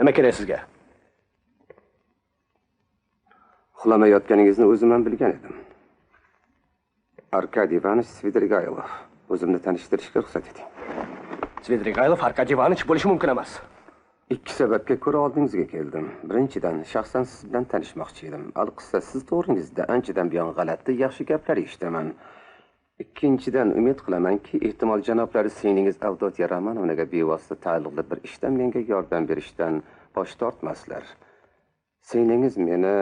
Nima kerak sizga? Uxlamayotganingizni o'zim ham bilgan edim. Arkadiy Ivanich Svidrigaylov. O'zimni tanishtirishga ruxsat eting. Svidrigaylov Arkadiy Ivanich bo'lishi mumkin emas. Ikki sababga ko'ra oldingizga keldim. Birinchidan, shaxsan siz bilan tanishmoqchi edim. Alqissa, siz to'g'ringizda anchadan buyon g'alati, yaxshi gaplar eshitaman. Ikkinchidan, umid qilamanki, ehtimol janoblari singlingiz Avdotya Romanovnaga bevosita taalluqli bir ishdan menga yordam berishdan bosh tortmaslar. Singlingiz meni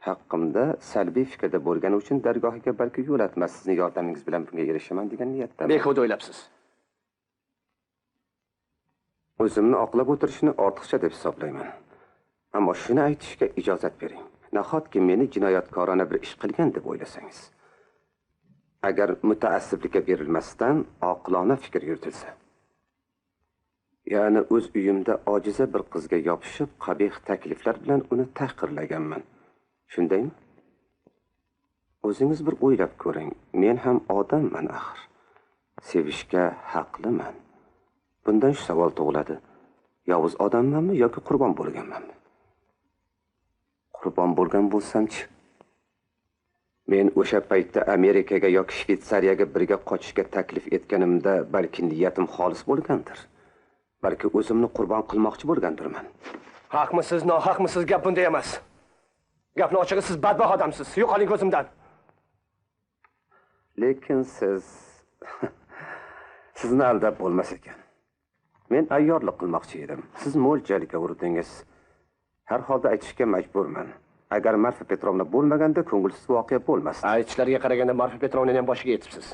haqqimda salbiy fikrda bo'lgani uchun dargohiga balki yo'latmas. Sizni yordamingiz bilan bunga erishaman degan niyatdaman. Behuda o'ylabsiz. O'zimni oqlab o'tirishni ortiqcha deb hisoblayman. Ammo shuni aytishga ijozat bering. Nahotki meni jinoyatkorona bir ish qilgan deb o'ylasangiz. Agar mutaassiblikka berilmasdan oqilona fikr yuritilsa. Ya'ni o'z uyimda ojiza bir qizga yopishib, qabih takliflar bilan uni tahqirlaganman. Shundaymi? O'zingiz bir o'ylab ko'ring. Men ham odamman axir. Sevishga haqliman. Bundan shu savol tug'iladi. Yovuz odammanmi yoki qurbon bo'lganmanmi? Qurbon bo'lgan bo'lsam-chi? Men o'sha paytda Amerikaga yoki Shvetsariyaga birga qochishga taklif etganimda balki niyatim xolis bo'lgandir. Balki o'zimni qurbon qilmoqchi bo'lgandirman. Haqmisiz, nohaqmisiz gap bunda emas. Gapni ochig'i siz badbaxt odamsiz. Yo'qoling ko'zimdan. Lekin sizni aldab bo'lmas ekan. Men ayyorlik qilmoqchi edim. Siz mo'ljalga urdingiz. Har holda aytishga majburman. Agar Marfa Petrovna bo'lmaganda ko'ngilsiz voqea bo'lmas. Aytishlarga qaraganda Marfa Petrovnaning ham boshiga yetibsiz.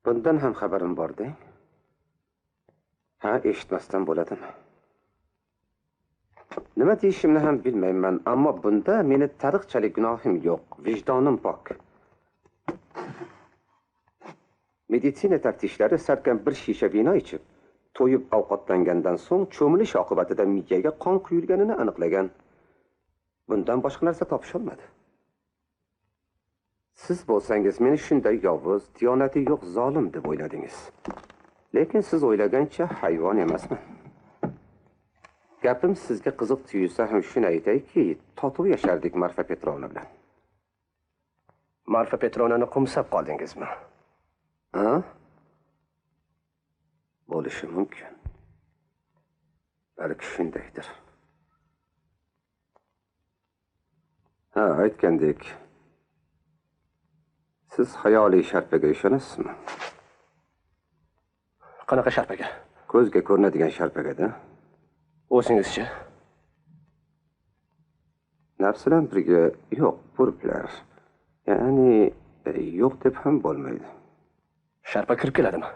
Bundan ham xabarim bor-da. Ha, eshitmasdan bo'ladimi? Nima deyishimni ham bilmayman, ammo bunda meni tariqchalik gunohim yo'q, vijdonim pok. Meditsina taftishlari sarkan bir shisha vino ichib, to'yib ovqatlangandan so'ng cho'milish oqibatida miyaga qon quyilganini aniqlagan. Bundan boshqa narsa topish olmadi. Siz bo'lsangiz meni shunday yovuz, diyonati yo'q zolim deb o'yladingiz. Lekin siz o'ylagancha hayvon emasman. Gapim sizga qiziq tuyulsa ham shuni aytayki, totuv yashardik Marfa Petrovna bilan. Marfa Petrovnani qumsab qoldingizmi? Ha? Bo'lishi mumkin. Balki shundaydir. Ha, aytgandek, siz xayoliy sharpaga ishonasizmi? Qanaqa sharpaga? Ko'zga ko'rinadigan sharpaga-da. O'zingizchi? Nafs bilan birga yo'q, purplar. Ya'ni yo'q deb ham bo'lmaydi. Sharpa kirib keladimi?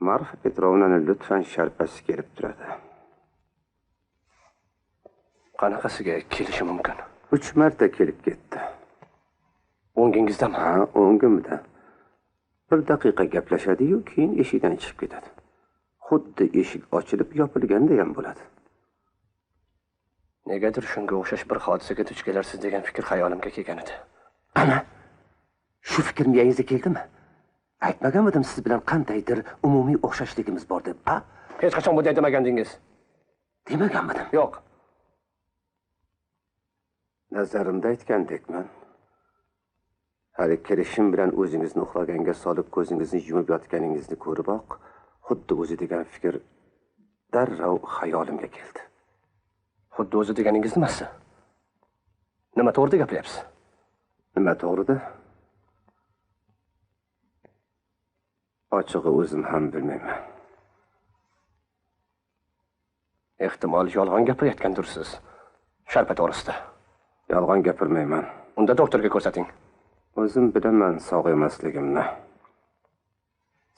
Marfa Petrovnaning lutfan sharpasi kelib turadi. Qanaqasiga kelishi mumkin? 3 marta kelib ketdi. O'ngingizdami? Ha, o'ngimda. Bir daqiqa gaplashadi-yu, keyin eshikdan chiqib ketadi. Xuddi eshik ochilib yopilganda ham bo'ladi. Negadir shunga o'xshash bir hodisaga duch kelarsiz degan fikr xayolimga kelgan edi. Ana, shu fikr miyangizga keldimi? Aytmaganmidim siz bilan qandaydir umumiy o'xshashligimiz bor deb, a? Hech qachon bunday demagandingiz. Demaganmidim? Yo'q. Nazarimda aytgandekman. Hali kirishim bilan o'zingizni uxlaganga solib ko'zingizni yumib yotganingizni ko'riboq, xuddi o'zi degan fikr darrov xayolimga keldi. Xuddi o'zi deganingiz nimasi? Nima to'g'rida gapiryapsiz? Nima to'g'rida? Ochig'i o'zim ham bilmayman. Ehtimol yolg'on gapirayotgandursiz. Sharpa to'g'risida. Yolg'on gapirmayman. Unda doktorga ko'rsating. O'zim bilaman sog' emasligimni.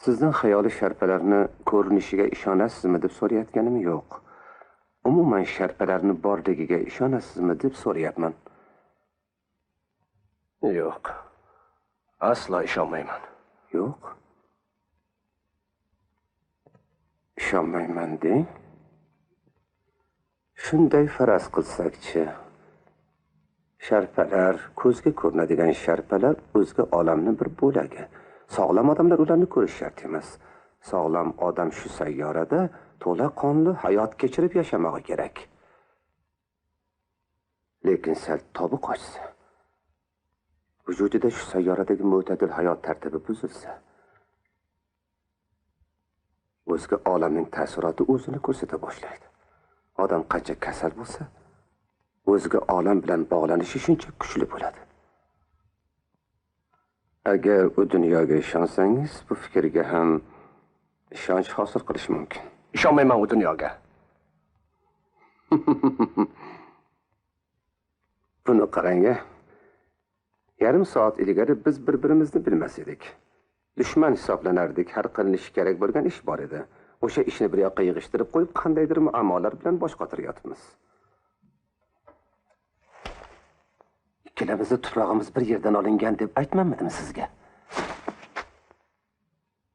Sizning xayoliy sharpalarni ko'rinishiga ishonasizmi deb so'rayotganim yo'q. Umuman sharpalarni borligiga ishonasizmi deb so'rayapman. Yo'q. Aslo ishonmayman. Yo'q. Ishonmayman deng. Shunday faraz qilsak-chi. Sharpalar, ko'zga ko'rinadigan sharpalar o'zga olamning bir bo'lagi. Sog'lom odamlar ularni ko'rish shart emas. Sog'lom odam shu sayyorada to'la qonli hayot kechirib yashamog'i kerak. Lekin sal tobi qochsa, vujudida shu sayyoradagi mo'tadil hayot tartibi buzilsa, o'zga olamning ta'siroti o'zini ko'rsata boshlaydi. Odam qancha kasal bo'lsa, o'zga olam bilan bog'lanishi shuncha kuchli bo'ladi. Agar u dunyoga ishonsangiz, bu fikrga ham ishonch hosil qilish mumkin. Ishonmayman u dunyoga. Buni qarang. Yarim soat ilgari biz bir-birimizni bilmas edik. Dushman hisoblanardik, har qilinishi kerak bo'lgan ish bor edi. O'sha ishni bir yoqqa yig'ishtirib qo'yib, qandaydir muammolar bilan bosh qotiryapmiz. Ikkalamizni tuprog'imiz bir yerdan olingan deb aytmadim sizga?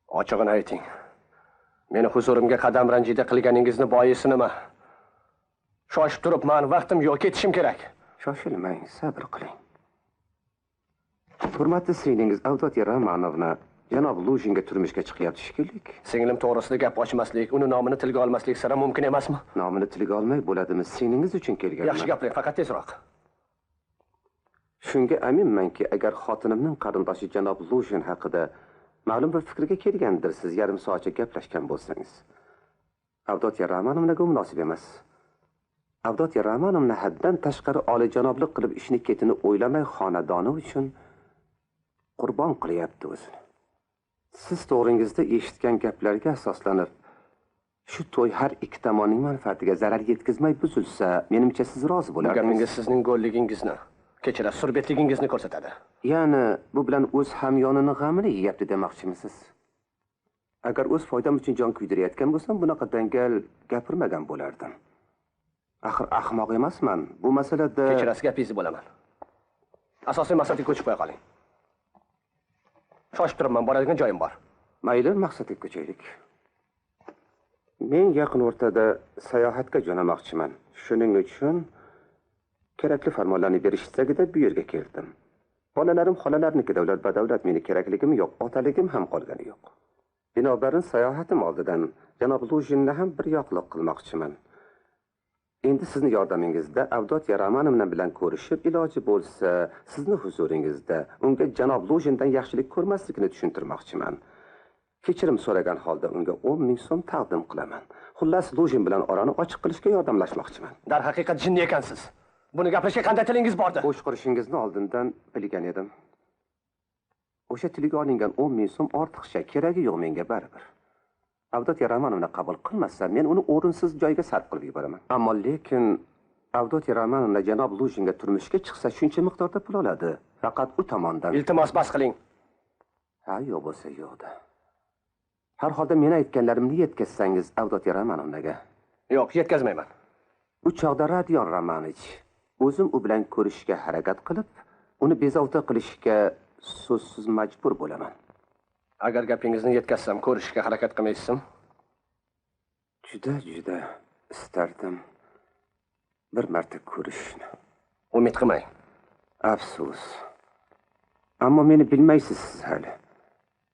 Ochig'ini ayting. Meni huzurimga qadam ranjida qilganingizni boisi nima? Shoshib turibman, vaqtim yo'q, ketishim kerak. Shoshilmang, sabr qiling. Hurmatli singlingiz Avdotya Romanovna janob Lujinga turmushga chiqyapti shekilli. Singlim to'g'risida gap ochmaslik, uni nomini tilga olmaslik sira mumkin emasmi? Nomini tilga olmay bo'ladimi? Singlingiz uchun kelganman. Yaxshi gaplang, faqat tezroq. Shunga aminmanki, agar xotinimning qarindoshi janob Lujin haqida ma'lum bir fikrga kelgandirsiz, yarim soatcha gaplashgan bo'lsangiz. Avdotya Romanovnaga munosib emas. Avdotya Romanovna haddan tashqari olijanoblik qilib ishni ketini o'ylamay xonadoni uchun qurbon qilyapti o'zini. Siz to'g'ringizda eshitgan gaplarga asoslanib, shu to'y har ikki tomonning manfaatiga zarar yetkazmay buzilsa, menimcha siz rozi bo'lardingiz. Bu gapingiz sizning go'lligingizni, kechirasiz, surbetligingizni ko'rsatadi. Ya'ni bu bilan o'z hamyonini g'amini yeyapti demoqchimisiz? Agar o'z foydam uchun jon kuydirayotgan bo'lsam, bunaqa dangal gapirmagan bo'lardim. Axir ahmoq emasman. Bu masalada Kechirasiz, gapingizni bo'laman. Asosiy maqsadga ko'chib qo'ya qoling. Shoshib turibman, boradigan joyim bor. Mayli, maqsadga ko'chaylik. Men yaqin o'rtada sayohatga jo'namoqchiman. Shuning uchun kerakli farmonlarni berishsagida bu yerga keldim. Bolalarim xolalarniki davlat badavlat, meni kerakligim yo'q, otaligim ham qolgani yo'q. Binobarin sayohatim oldidan janob Lujinni ham bir yoqliq qilmoqchiman. Endi sizni yordamingizda Avdotya Romanovna bilan ko'rishib, iloji bo'lsa, sizni huzuringizda unga janob Lujindan yaxshilik ko'rmasligini tushuntirmoqchiman. Kechirim so'ragan holda unga 10 ming so'm taqdim qilaman. Xullas, Lujin bilan orani ochiq qilishga yordamlashmoqchiman. Dar haqiqat jinni ekansiz. Buni gaplashga qanday tilingiz bordi? O'sh qilishingizni oldindan bilgan edim. O'sha tilga olingan 10 ming so'm ortiqcha, keragi yo'q menga baribir. Avdotya Romanovna qabul qilmasa, men uni o'rinsiz joyga sarf qilib yuboraman. Ammo lekin Avdotya Romanovna janob Lujinga turmushga chiqsa, shuncha miqdorda pul oladi. Faqat u tomondan. Iltimos bas qiling. Ha, yo'q bo'lsa yo'qda. Har holda meni aytganlarimni yetkazsangiz Avdotya Romanovnaga. Yo'q, yetkazmayman. U chog'da Rodion Romanovich o'zim u bilan ko'rishga harakat qilib, uni bezovta qilishga so'zsiz majbur bo'laman. Agar gapingizni yetkazsam, ko'rishga harakat qilmaysizmi? Juda istardim bir marta ko'rishni. Umid qilmang. Afsus. Ammo meni bilmaysiz siz hali.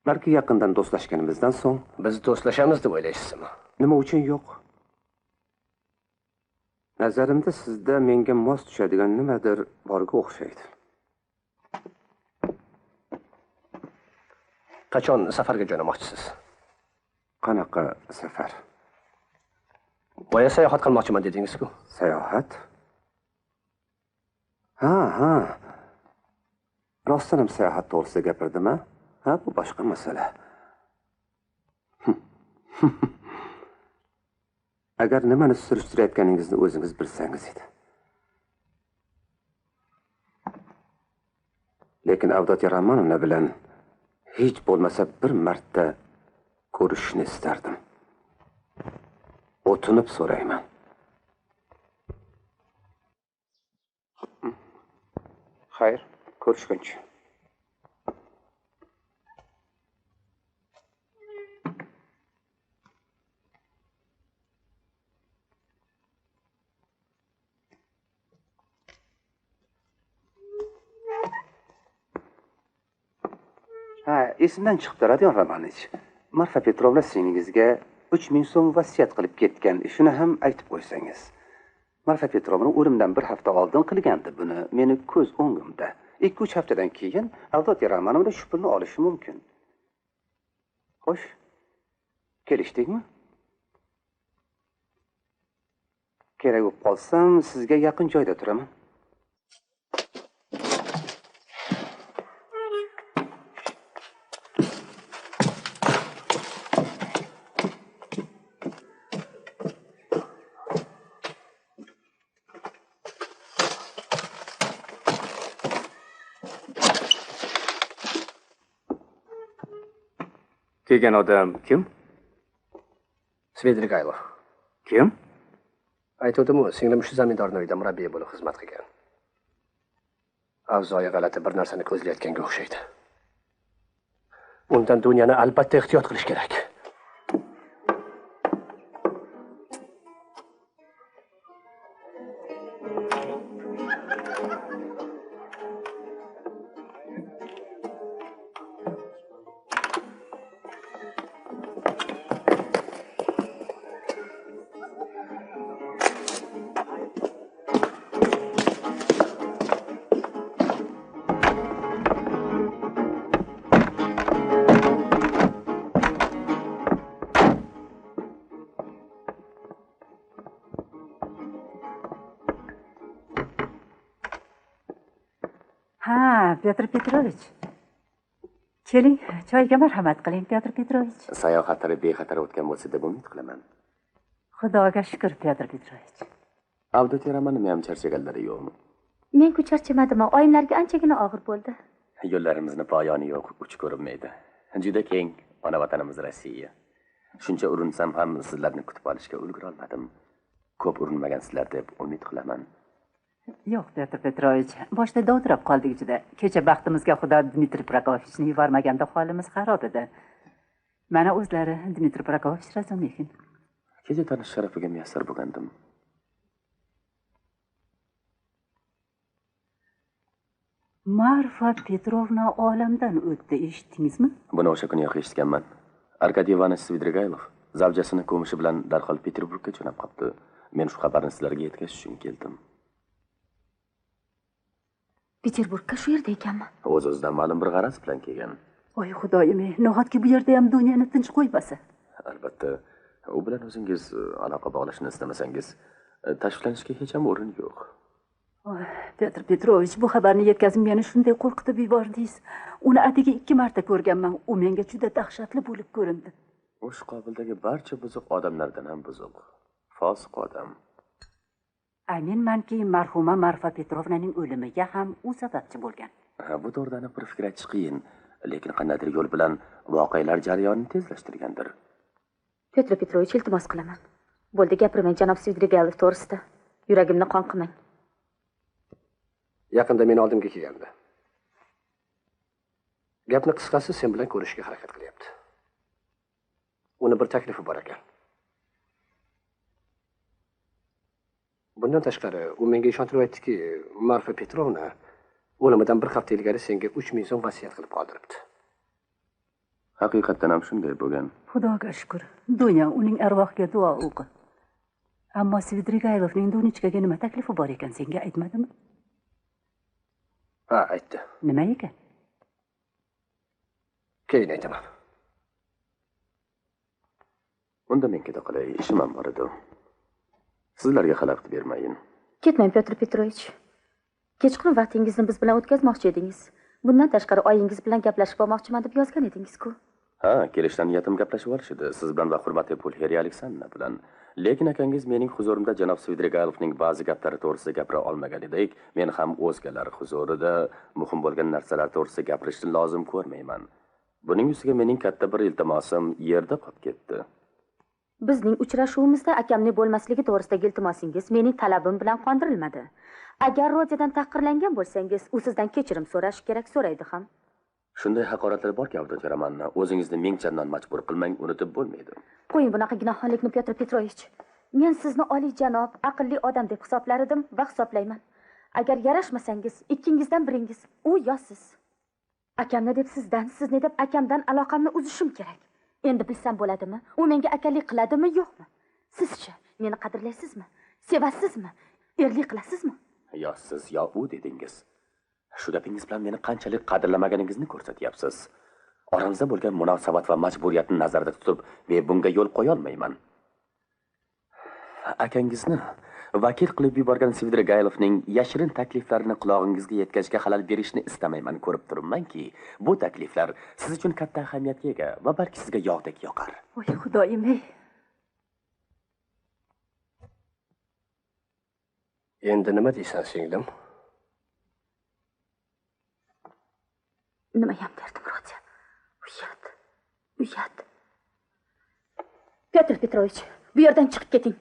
Balki yaqindan do'stlashganimizdan so'ng Biz do'stlashamiz deb o'ylaysizmi? nima uchun yo'q? Nazarimda sizda menga mos tushadigan nimadir borga o'xshaydi. Qachon safarga jo'namoqchisiz? Qanaqa safar? Boya sayohat qilmoqchiman dedingiz-ku. Sayohat? Ha. Rostdan ham sayohat to'g'risida gapirdim-a? Ha, bu boshqa masala. Agar nimani surishtirayotganingizni o'zingiz bilsangiz edi. Lekin Avdotya Romanovna bilan hech bo'lmasa bir marta ko'rishni istardim. O'tinib so'rayman. Xayr, ko'rishguncha. Ha, esimdan chiqdi, Rodion Romanovich. Marfa Petrovna singlingizga 3000 so'm vasiyat qilib ketgan, shuni ham aytib qo'ysangiz. Marfa Petrovna o'limdan bir hafta oldin qilgandi buni, meni ko'z o'ngimda. 2-3 haftadan keyin Avdotya Romanovna shu pulni olishi mumkin. Xo'sh, kelishdikmi? Kerak bo'lib qolsam, sizga yaqin joyda turaman. Kelgan odam kim? Svidrigaylov. Kim? Aytdim-ku, singlim shu zamindorning uyida murabbiy bo'lib xizmat qilgan. Avzoyi g'alati bir narsani ko'zlayotganga o'xshaydi. Undan dunyoni albatta ehtiyot qilish kerak. Pyotr Petrovich. Keling, choyga marhamat qiling, Pyotr Petrovich. Sayohatlari bexatar o'tgan bo'lsa deb umid qilaman. Xudoga shukr, Pyotr Petrovich. Avdotya Romanovna ham charchaganlari yo'qmi? Men-ku charchamadim, oyimlarga anchagina og'ir bo'ldi. Yo'llarimizni poyoni yo'q, uch ko'rinmaydi. Juda keng ona vatanimiz Rossiya. Shuncha urinsam ham sizlarni kutib olishga ulgura olmadim. Ko'p urinmagan sizlar deb umid qilaman. Yo'q, Pyotr Petrovich, boshda dovdirab qoldik juda. Kecha baxtimizga Xudo Dmitriy Prokofyevni yubormaganda holimiz xarob edi. Mana o'zlari Dmitriy Prokofyevich Razumihin. Kecha tanish sharafiga muyassar bo'lgandim. Marfa Petrovna olamdan o'tdi, eshitdingizmi? Buni o'sha kuni eshitganman. Arkadiy Ivanovich Svidrigaylov zavjasini ko'mishi bilan darhol Peterburgga jo'nab qoldi. Men shu xabarni sizlarga yetkazish uchun keldim. Peterburgga shu yerda ekanmi? O'z-o'zidan ma'lum bir g'araz bilan kelgan. Voy xudoyim-ey, nahotki bu yerda ham dunyoni tinch qo'ymasa. Albatta, u bilan o'zingiz aloqa bog'lashni istamasangiz, tashvishlanishga hech ham o'rin yo'q. Pyotr Petrovich, bu xabarni yetkazib meni shunday qo'rqitib yubordingiz. Uni atigi 2 marta ko'rganman. U menga juda dahshatli bo'lib ko'rindi. U shu qobildagi barcha buzuq odamlardan ham buzuq. Fosiq odam. Aminmanki, marhuma Marfa Petrovnaning o'limiga ham u sababchi bo'lgan. Bu to'g'rida aniq bir fikr aytish qiyin, lekin qandaydir yo'l bilan voqealar jarayonini tezlashtirgandir. Pyotr Petrovich, iltimos qilaman. Bo'ldi, gapirmang janob Svidrigaylov to'g'risida. Yuragimni qon qilmang. Yaqinda meni oldimga kelgandi. Gapni qisqasi sen bilan ko'rishga harakat qilyapti. Uni bir taklifi bor ekan. Bundan tashqari, u menga ishontirib aytdiki, Marfa Petrovna o'limidan bir hafta ilgari senga 3000 so'm vasiyat qilib qoldiribdi. Haqiqatan ham shunday bo'lgan. Xudoga shukr. Dunya uning arvohiga duo o'qi. Ammo Svidrigaylovning Dunichkaga nima taklifi bor ekan, senga aytmadimi? Ha, aytdi. Nima ekan? Keyin aytaman. Unda men keta qolay, ishim ham bor edi. Sizlarga xalaqit bermayin. Ketmang, Pyotr Petrovich. Kechqurun vaqtingizni biz bilan o'tkazmoqchi edingiz. Bundan tashqari oyingiz bilan gaplashib olmoqchiman deb yozgan edingiz-ku. Ha, kelishdan niyatim gaplashib olishdi. Siz bilan va hurmatli Pulxeriya Aleksandrovna bilan. Lekin akangiz mening huzurimda janob Svidrigaylovning ba'zi gaplari to'g'risida gapira olmagan edik. Men ham o'zgalar huzurida muhim bo'lgan narsalar to'g'risida gapirishni lozim ko'rmayman. Buning ustiga mening katta bir iltimosim yerda qolib ketdi. Bizning uchrashuvimizda akamning bo'lmasligi to'g'risidagi iltimosingiz mening talabim bilan qondirilmadi. Agar Rodiyadan tahqirlangan bo'lsangiz, u sizdan kechirim so'rash kerak, so'raydi ham. Shunday haqoratlar borki, Avdotya Romanovna, o'zingizni ming chandon majbur qilmang, unutib bo'lmaydi. Qo'ying bunaqa gunohxonlikni, Pyotr Petrovich. Men sizni oliyjanob, aqlli odam deb hisoblar edim va hisoblayman. Agar yarashmasangiz, ikkingizdan biringiz, u yo siz. Akamni deb sizdan, sizni deb akamdan aloqamni uzishim kerak. Endi bilsam bo'ladimi? U menga akalik qiladimi, yo'qmi? Sizchi, meni qadrlaysizmi? Sevasizmi? Erlik qilasizmi? Yo siz yo u dedingiz. Shu gapingiz bilan meni qanchalik qadrlamaganingizni ko'rsatyapsiz. Oramizda bo'lgan munosabat va majburiyatni nazarda tutib, men bunga yo'l qo'ya olmayman. Akangizni vakil qilib yuborgan Svidrigaylovning yashirin takliflarini qulog'ingizga yetkazishga xalal berishni istamayman. Ko'rib turibmanki, bu takliflar siz uchun katta ahamiyatga ega va balki sizga yog'dek yoqar. Voy xudoyim-ey. Endi nima deysan, singlim? Nimayam derdim, Rodya. Uyat. Petr Petrovich, bu yerdan chiqib keting.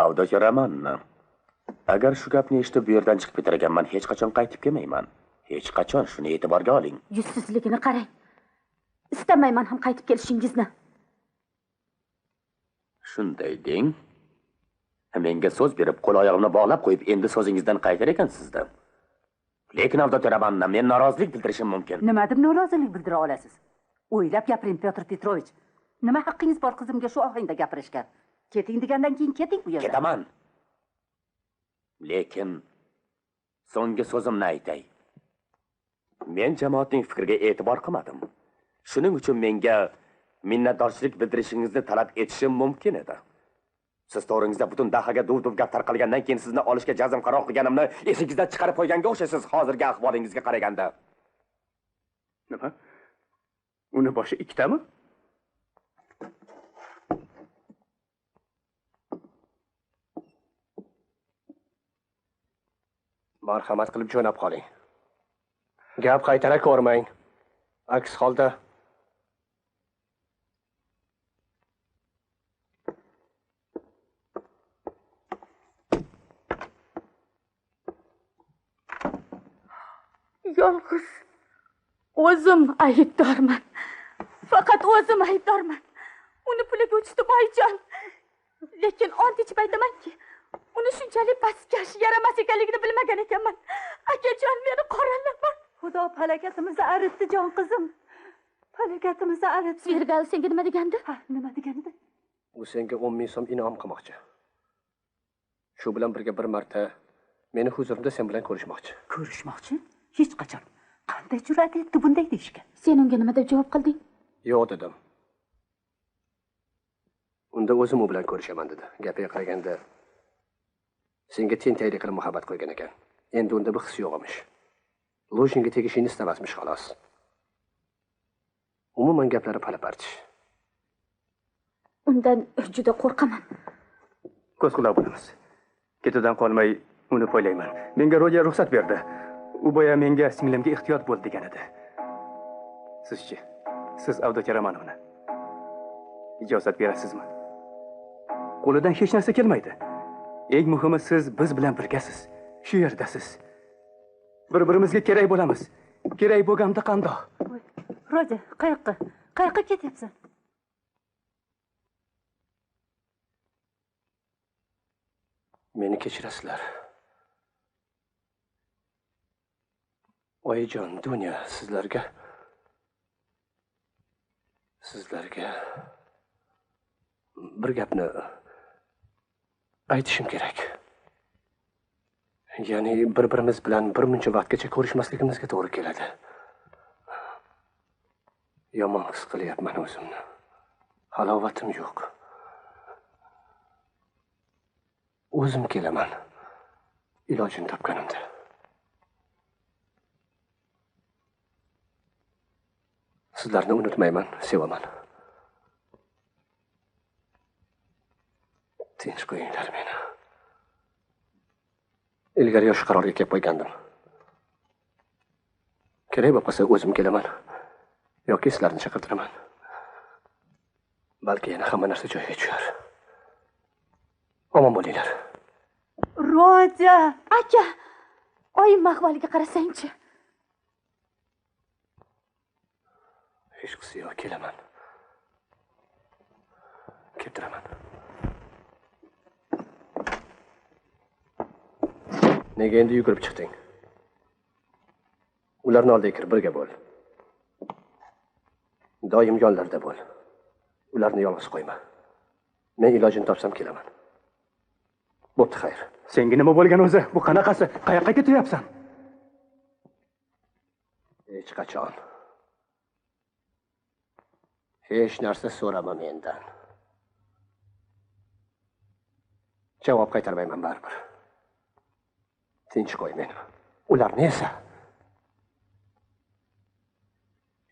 Avdotya Romanna, agar shu gapni eshitib bu yerdan chiqib ketarganman, hech qachon qaytib kelmayman. Hech qachon, shuni e'tiborga oling. Yuzsizligini qarang. Istamayman ham qaytib kelishingizni. Shunday deng. Menga so'z berib, qo'l oyog'imni bog'lab qo'yib, endi so'zingizdan qaytar ekansiz-da. Lekin Avdotya Romanna, men norozilik bildirishim mumkin. Nima deb norozilik bildira olasiz? O'ylab gapiring, Petr Petrovich. Nima haqqingiz bor qizimga shu ohangda gapirishga? Keting degandan keyin keting bu yerdan. Ketaman. Lekin so'nggi so'zimni aytay. Men jamoatning fikriga e'tibor qilmadim. Shuning uchun menga minnatdorchilik bildirishingizni talab etishim mumkin edi. Siz to'g'ringizda butun dahaga duv-duv gap tarqalgandan keyin sizni olishga jazm qaror qilganimni esingizdan chiqarib qo'yganga o'xshaysiz hozirgi ahvolingizga qaraganda. Nima? Uni boshi ikkitami? Marhamat qilib jo'nab qoling. Gap qaytara ko'rmang. Aks holda Yolg'iz o'zim aybdorman. Faqat o'zim aybdorman. Uni puliga uchdi boyjon. Lekin ont ichib aytamanki, uni shunchalik pastkash yaramas ekanligini bilmagan ekanman. Akajon, meni qoralama. Xudo falokatimizni aritdi, jon qizim. Falokatimizni aritdi. Svirgal senga nima degandi? Ha, nima deganida? u senga 10 ming so'm inom qilmoqchi. Shu bilan birga bir marta meni huzurimda sen bilan ko'rishmoqchi. Ko'rishmoqchi? Hech qachon. Qanday jur'at etdi bunday deyishga? Sen unga nima deb javob qilding? Yo'q dedim. Unda o'zim u bilan ko'rishaman dedi. Gapiga qaraganda senga tentaylik qilib muhabbat qo'ygan ekan. Endi unda bir his yo'q emish. Lojinga tegishini istamasmish xolos. Umuman gaplari palaparchish. Undan juda qo'rqaman. Ko'z quloq bo'lamiz. Ketidan qolmay uni poylayman. Menga Rodya ruxsat berdi. U boya menga singlimga ehtiyot bo'l degan edi. Sizchi? Siz Avdotya Romanovna ijozat berasizmi? Qo'lidan hech narsa kelmaydi. Eng muhimi siz biz bilan birgasiz. Shu yerdasiz. Bir-birimizga kerak bo'lamiz. Kerak bo'lganda qandoq? Rodya, qayoqqa? Qayoqqa ketyapsan? Meni kechirasizlar. Oyijon, Dunya, sizlarga bir gapni aytishim kerak. Ya'ni bir-birimiz bilan bir muncha vaqtgacha ko'rishmasligimizga to'g'ri keladi. Yomon his qilyapman o'zimni. Halovatim yo'q. O'zim kelaman. Ilojini topganimda. Sizlarni unutmayman, sevaman. Tinch qo'yinglar meni. Ilgari yosh qarorga kelib qo'ygandim. Kerak bo'lib qolsa o'zim kelaman. Yoki sizlarni chaqirtiraman. Balki yana hamma narsa joyiga tushar. Omon bo'linglar. Rodya! Aka, oyim ahvoliga qarasang-chi. Hech qisi yo'q, kelaman. Keltiraman. Nega endi yugurib chiqding? Ularni oldiga kir, birga bo'l. Doim yonlarida bo'l. Ularni yolg'iz qo'yma. Men ilojini topsam kelaman. Bo'pti, xayr. Senga nima bo'lgan o'zi? Bu qanaqasi? Qayoqqa ketyapsan? Hech qachon. Hech narsa so'rama mendan. Javob qaytarmayman baribir. Tinch qo'y meni. Ularni esa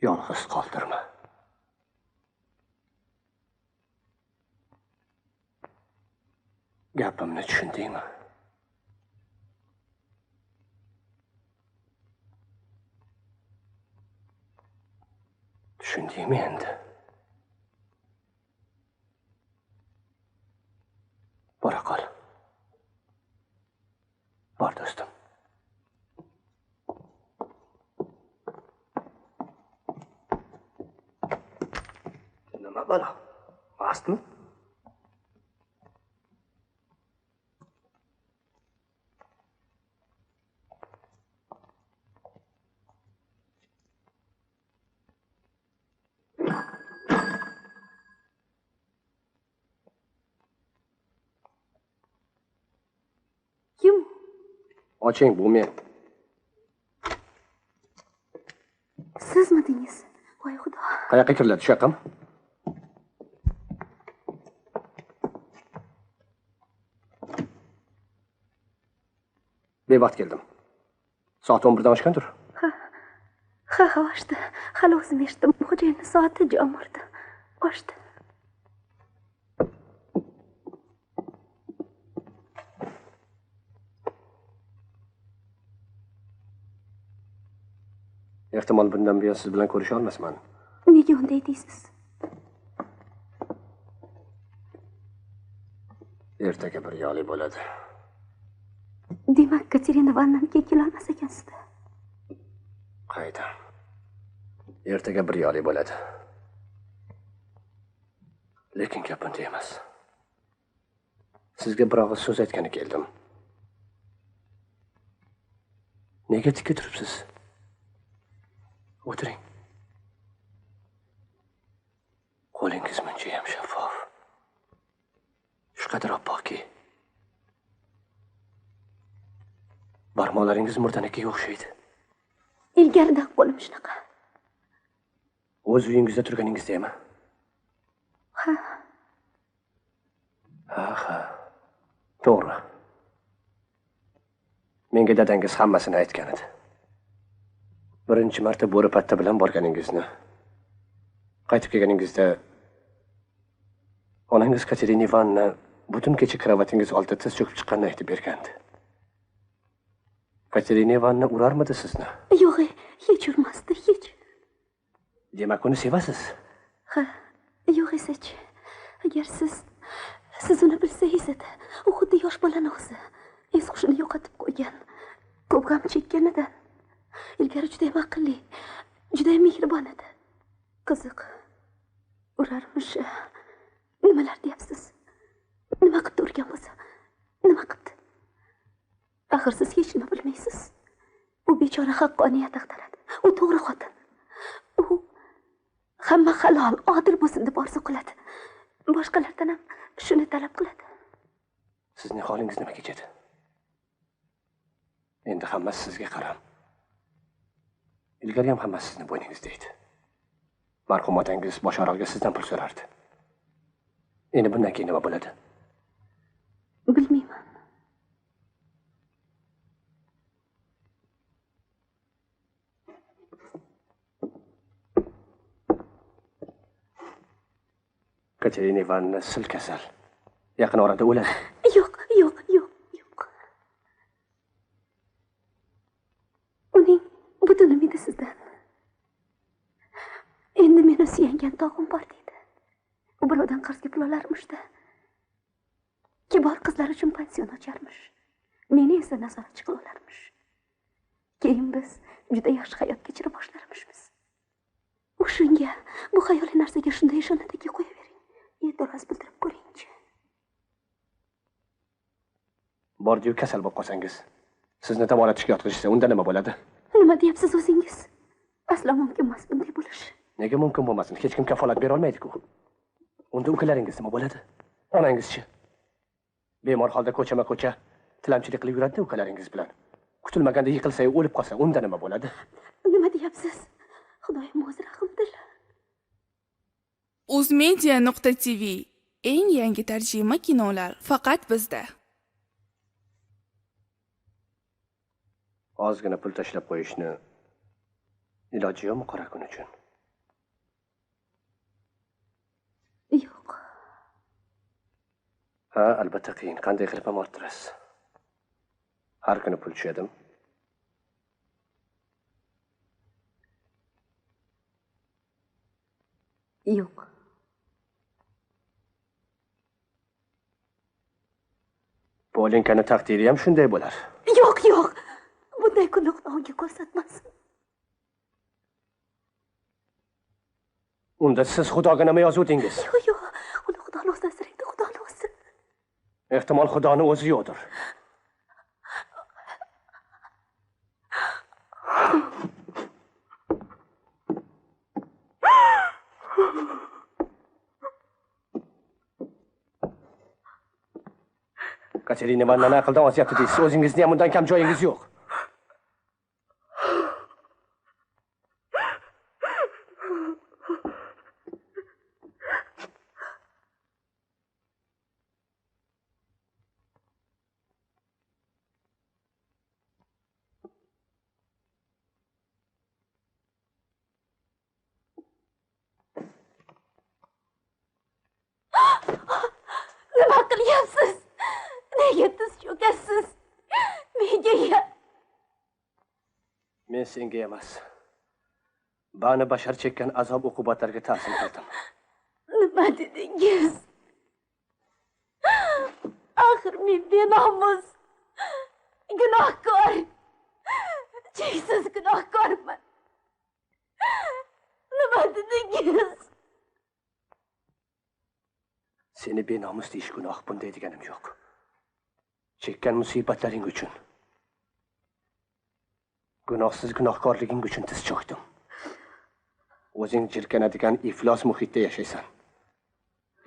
yolg'iz qoldirma. Gapimni tushundingmi? Tushundingmi endi? Bora qol. Bor do'stim. Nima balo? Mastmi? Kim? Oching, bu men. Sizmidingiz? Voy xudo. Qayoqqa kiriladi, shu yoqqami? Bevaqt keldim. Soat 11dan oshgandir. Ha, oshdi. Hali o'zim eshitdim. Xo'jayinni soati jam urdi. Oshdi. Ehtimol bundan buyon siz bilan ko'risha olmasman. Nega unday deysiz? Ertaga bir yoli bo'ladi. Demak, Katerina Ivanovnaga kelolmas ekansiz-da. Qayda? Ertaga bir yoli bo'ladi. Lekin gap bunday emas. Sizga bir og'iz so'z aytgani keldim. Nega tikka turibsiz? O'tiring. Qo'lingiz muncha ham shaffof. Shu qadar oppoqki. Barmoqlaringiz murdanikiga o'xshaydi. Ilgaridan qo'lim shunaqa. O'z uyingizda turganingizdaymi? Ha. Ha. To'g'ri. Menga dadangiz hammasini aytgan edi. Birinchi marta bo'ri patta bilan borganingizni. Qaytib kelganingizda onangiz Katerina Ivanovna butun kecha kravatingiz oldida tiz cho'kib chiqqanini aytib bergandi. Katerina Ivanovna urarmidi sizni? Yo'q, hech urmasdi, hech. Demak, uni sevasiz? Ha, yo'q esa-chi. Agar siz uni bilsangiz edi, u xuddi yosh bolani o'zi. Es-hushini yo'qotib qo'ygan. Ko'p g'am chekkanidan. Ilgari juda ham aqlli, juda ham mehribon edi. Qiziq. Urarmish. Nimalar deyapsiz? Nima qildi urgan bo'lsa? Nima qildi? Axir siz hech nima bilmaysiz. U bechora haqqoniyat axtaradi. U to'g'ri xotin. U hamma halol, odil bo'lsin deb orzu qiladi. Boshqalardan ham shuni talab qiladi. Sizning holingiz nima kechadi? Endi hammasi sizga qaram. Ilgari ham hammasi sizni bo'yningizda edi. Marhum otangiz Bosharog'ga sizdan pul so'rardi. Endi bundan keyin nima bo'ladi? Bilmayman. Katerina Ivanovna sil kasal. Yaqin orada o'ladi. Yo'q. Uning butun umidi sizdan. Endi meni suyangan tog'im bor deydi. U birovdan qarzga pul olarmish-da. Kibor qizlar uchun pension ocharmish. Meni esa nazoratchi qila olarmish. Keyin biz juda yaxshi hayot kechira boshlarmishmiz. U shunga, bu xayoliy narsaga shunday ishonadiki, qo'yavering. E'tiroz bildirib ko'ring-chi. Bordiyu kasal bo'lib qolsangiz, sizni davolatishga yotqizishsa, unda nima bo'ladi? Nima Nima deyapsiz o'zingiz? Aslo mumkin emas bunday bo'lishi. Nega mumkin bo'lmasin? Hech kim kafolat bera olmaydi-ku. Unda ukalaringiz nima bo'ladi? Onangiz-chi? Bemor holda ko'chama-ko'cha tilamchilik qilib yuradi ukalaringiz bilan. Kutilmaganda yiqilsa, o'lib qolsa, unda nima bo'ladi? Nima deyapsiz? Xudoyim o'zi rahmdil. Uzmedia.tv eng yangi tarjima kinolar faqat bizda. Ozgina pul tashlab qo'yishni iloji yo'qmi qora kun uchun? Yo'q. Ha, albatta qiyin. Qanday qilib ham orttirasiz? Har kuni pul tushadimi? Yo'q. Polinkani taqdiri ham shunday bo'lar. Yo'q, yo'q. Bunday kunni Xudoga ko'rsatmasin. Unda siz Xudoga nima yozuvdingiz? Yo'q, yo'q. Uni Xudoni o'zi asraydi, Xudoni o'zi. Ehtimol Xudoni o'zi yo'qdir. Katerina Ivanovna aqldan ozyapti deysiz. O'zingizni ham undan kam joyingiz yo'q. Nima qilyapsiz? Nega tiz cho'kasiz? Menga Men senga emas. Bani bashar chekkan azob uqubatlarga ta'zim qildim. nima dedingiz? Axir men benomus, gunohkor, cheksiz gunohkorman. Nima dedingiz? Seni benomus deyish gunoh, bunday deganim yo'q. Chekkan musibatlaring uchun, gunohsiz gunohkorliging uchun tiz cho'kdim. O'zing jirkanadigan iflos muhitda yashaysan.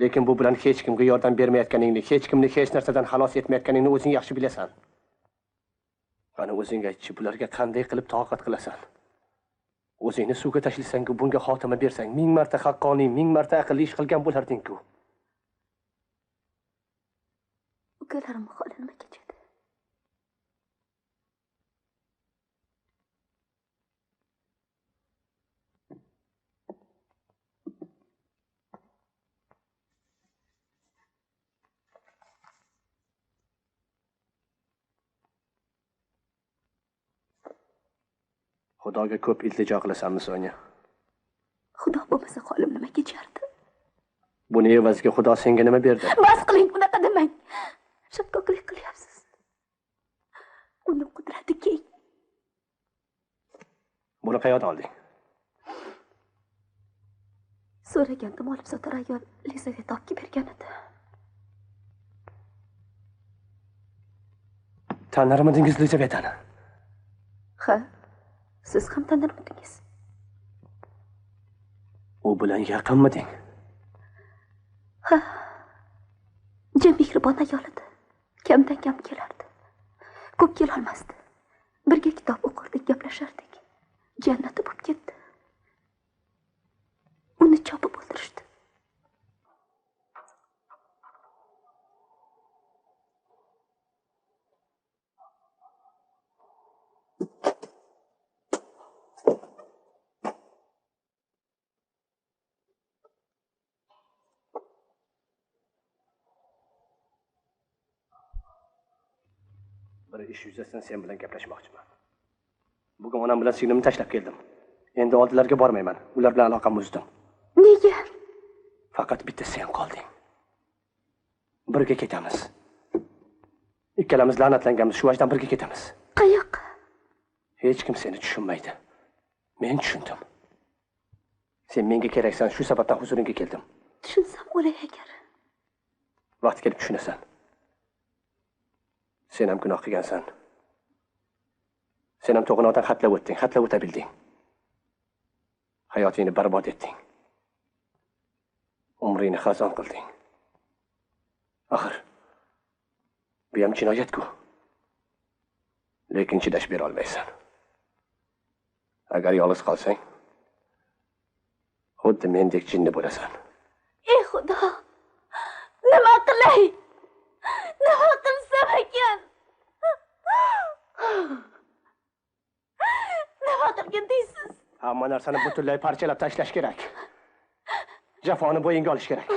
Lekin bu bilan hech kimga yordam bermayotganingni, hech kimni hech narsadan xalos etmayotganingni o'zing yaxshi bilasan. Qani o'zing aytchi, bularga qanday qilib toqat qilasan? O'zingni suvga tashlasang-ku, bunga xotima bersang, 1000 marta haqqoniy, 1000 marta aqlli ish qilgan bo'larding-ku. Ukalarim holi nima kechadi? Xudoga ko'p iltijo qilasanmi, Sonya? Xudo bo'lmasa holim nima kechardi? Buni evaziga Xudo senga nima berdi? Bas qiling, bunaqa demang. Shakkoklik qilyapsiz. Uning qudrati keng. Buni qayerdan olding? So'ragandim, olib sotar ayol Lizaveta olib bergan edi. Tanirmidingiz Lizavetani? Ha, siz ham tanirmidingiz? U bilan yaqinmiding? Ha, jim mehribon ayol edi. Kamdan kam kelardi. Ko'p kelolmasdi. Birga kitob o'qirdik, gaplashardik. Jannati bo'lib ketdi. Uni chopib o'ldirishdi. Bir ish yuzasidan sen bilan gaplashmoqchiman. Bugun onam bilan singlimni tashlab keldim. Endi oldilarga bormayman. Ular bilan aloqamni uzdim. Nega? Faqat bitta sen qolding. Birga ketamiz. Ikkalamiz la'natlanganmiz, shu vajdan birga ketamiz. Qayoqqa? Hech kim seni tushunmaydi. Men tushundim. Sen menga keraksan, shu sababdan huzuringga keldim. Tushunsam o'lay agar. Vaqt kelib tushunasan. Sen ham gunoh qilgansan. Sen ham to'g'anodan xatlab o'tding, xatlab o'ta bilding. Hayotingni barbod etding. Umringni xazon qilding. Axir bu ham jinoyat-ku. Lekin chidash bera olmaysan. Agar yolg'iz qolsang, xuddi mendek jinni bo'lasan. Ey Xudo! Nima qilay? Nima qilsam ekan? Nima qilgan deysiz? Hamma narsani butunlay parchalab tashlash kerak. Jafoni bo'yinga olish kerak.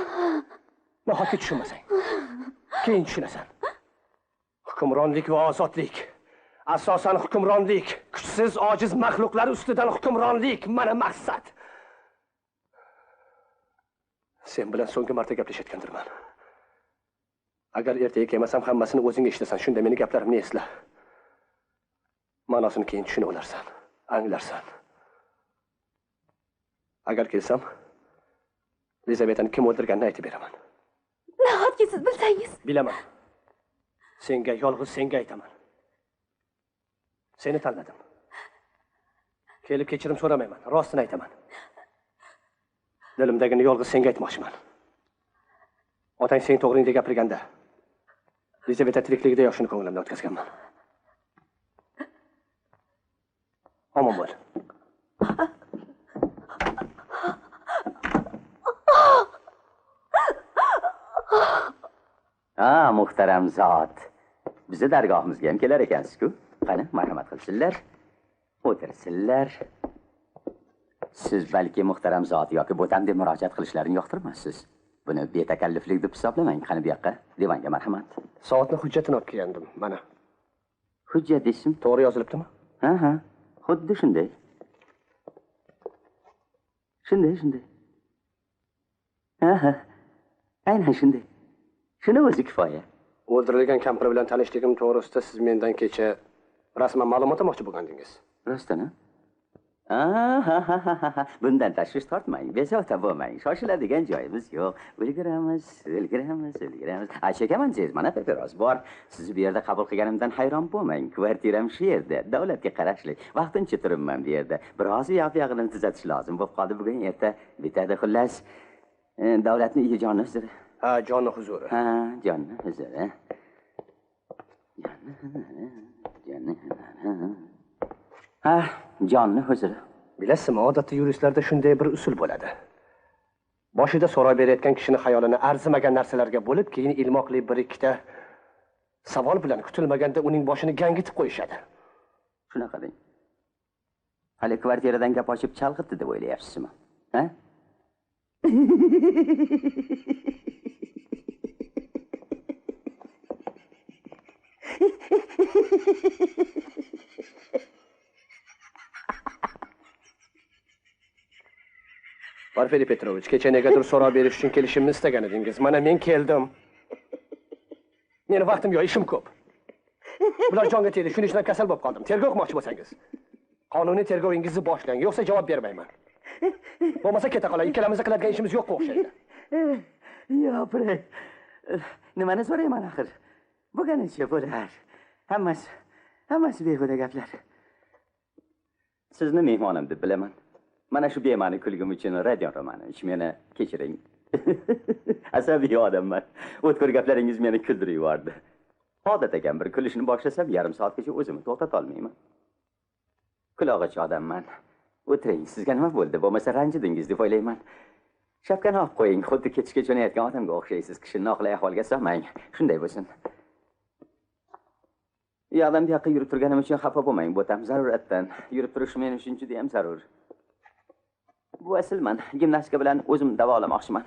Nahotki tushunmasang, keyin tushunasan. Hukmronlik va ozodlik. Asosan hukmronlik. Kuchsiz, ojiz maxluqlar ustidan hukmronlik mana maqsad. Sen bilan so'nggi marta gaplashayotgandirman. Agar ertaga kelmasam hammasini o'zing eshitasan, shunda meni gaplarimni esla. Ma'nosini keyin tushunib olarsan, anglarsan. Agar kelsam, Elizabetani kim o'ldirganini aytib beraman. Nahotki siz bilsangiz? Bilaman. Senga, yolg'iz senga aytaman. Seni tanladim. Kelib kechirim so'ramayman, rostini aytaman. Dilimdagini yolg'iz senga aytmoqchiman. Otang sen to'g'ringda gapirganda, Elizabeta tirikligida yoshini ko'nglimdan o'tkazganman. Omon bo'l. Muhtaram zot. Bizni dargohimizga ham kelar ekansiz-ku. Qani, marhamat qilsinlar. O'tirsinlar. Siz balki muhtaram zot yoki bo'tam deb murojaat qilishlarini yoqtirmassiz. Buni betakalluflik deb hisoblamang. Qani bu yoqqa, divanga marhamat. Soatni hujjatini olib kelgandim, mana. Hujjat desam, To'g'ri yozilibdimi? Ha, xuddi shunday. Shunday. Ha. Aynan shunday. Shuni o'zi kifoya. O'ldirilgan kampir bilan tanishligim to'g'risida siz mendan kecha rasman ma'lumot olmoqchi bo'lgandingiz. Rostmi? Bundan tashvish tortmang, bezovta bo'lmang. Shoshiladigan joyimiz yo'q. O'lgiramiz. Achakamansiz, mana papiros bor. Sizni bu yerda qabul qilganimdan hayron bo'lmang. Kvartiram shu yerda, davlatga qarashli. Vaqtincha turibman bu yerda. Biroz yoq-yog'ini tuzatish lozim. Bo'lib qoldi bugun, erta bitadi xullas. Davlatning iyi jonni huzuri. Ha, jonni huzuri. Ha, jonni huzuri. Jonni huzuri. Bilasizmi, odatda yuristlarda shunday bir usul bo'ladi. Boshida so'rab berayotgan kishining xayolini arzimagan narsalarga bo'lib, keyin ilmoqli bir ikkita savol bilan kutilmaganda uning boshini gangitib qo'yishadi. Shunaqa deng. Hali kvartiradan gap ochib chalg'itdi deb o'ylayapsizmi? Ha? Porfiriy Petrovich, kecha negadir so'rab berish uchun kelishimni istagan edingiz. Mana men keldim. Meni vaqtim yo'q, ishim ko'p. Bular jonga tegdi, shuning uchun kasal bo'lib qoldim. Tergov qilmoqchi bo'lsangiz, qonuniy tergovingizni boshlang, yo'qsa javob bermayman. Bo'lmasa keta qolay, ikkalamiz qiladigan ishimiz yo'q o'xshaydi. Yo'q, nimani so'rayman axir? Bo'lganicha bo'lar. Hammasi behuda gaplar. Sizni mehmonim deb bilaman. Mana shu bema'ni kulgim uchun radion romani meni kechiring. Asabiy odamman. O'tkir gaplaringiz meni kuldirib yubordi. Odat ekan, bir kulishni boshlasam yarim soatgacha o'zimni to'xtata olmayman. Quloqchi odamman. O'tiring, sizga nima bo'ldi? Bo'lmasa ranjidingiz deb o'ylayman. Shapkani olib qo'ying, xuddi kechga jo'nayotgan odamga o'xshaysiz. Kishini noqulay ahvolga solmang. Shunday bo'lsin. Yo'qdan bu yoqqa yurib turganim uchun xafa bo'lmang, bo'tam zaruratdan. Yurib turish men uchun juda ham zarur. Bu aslman, gimnastika bilan o'zim davolamoqchiman.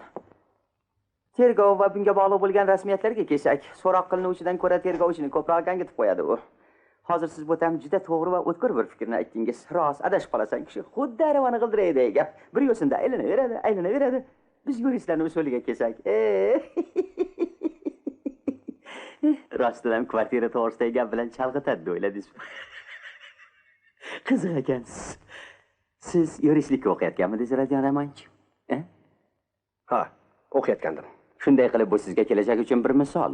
Tergov va bunga bog'liq bo'lgan rasmiyatlarga kelsak, so'roq qilinuvchidan ko'ra tergovchini ko'proq gangitib qo'yadi u. Hozir siz bo'tam juda to'g'ri va o'tkir bir fikrni aytdingiz. Rost, adashib qolasan kishi xuddi aravani g'ildiraydi gap. Bir yo'sinda aylanaveradi. Biz yuristlarning usuliga kelsak, rostdan kvartira to'g'risidagi gap bilan chalg'itadi deb o'yladingizmi? Qiziq ekansiz. Siz yuristlikka o'qiyotganmidingiz, radion romanchi? Ha, o'qiyotgandim. Shunday qilib bu sizga kelajak uchun bir misol.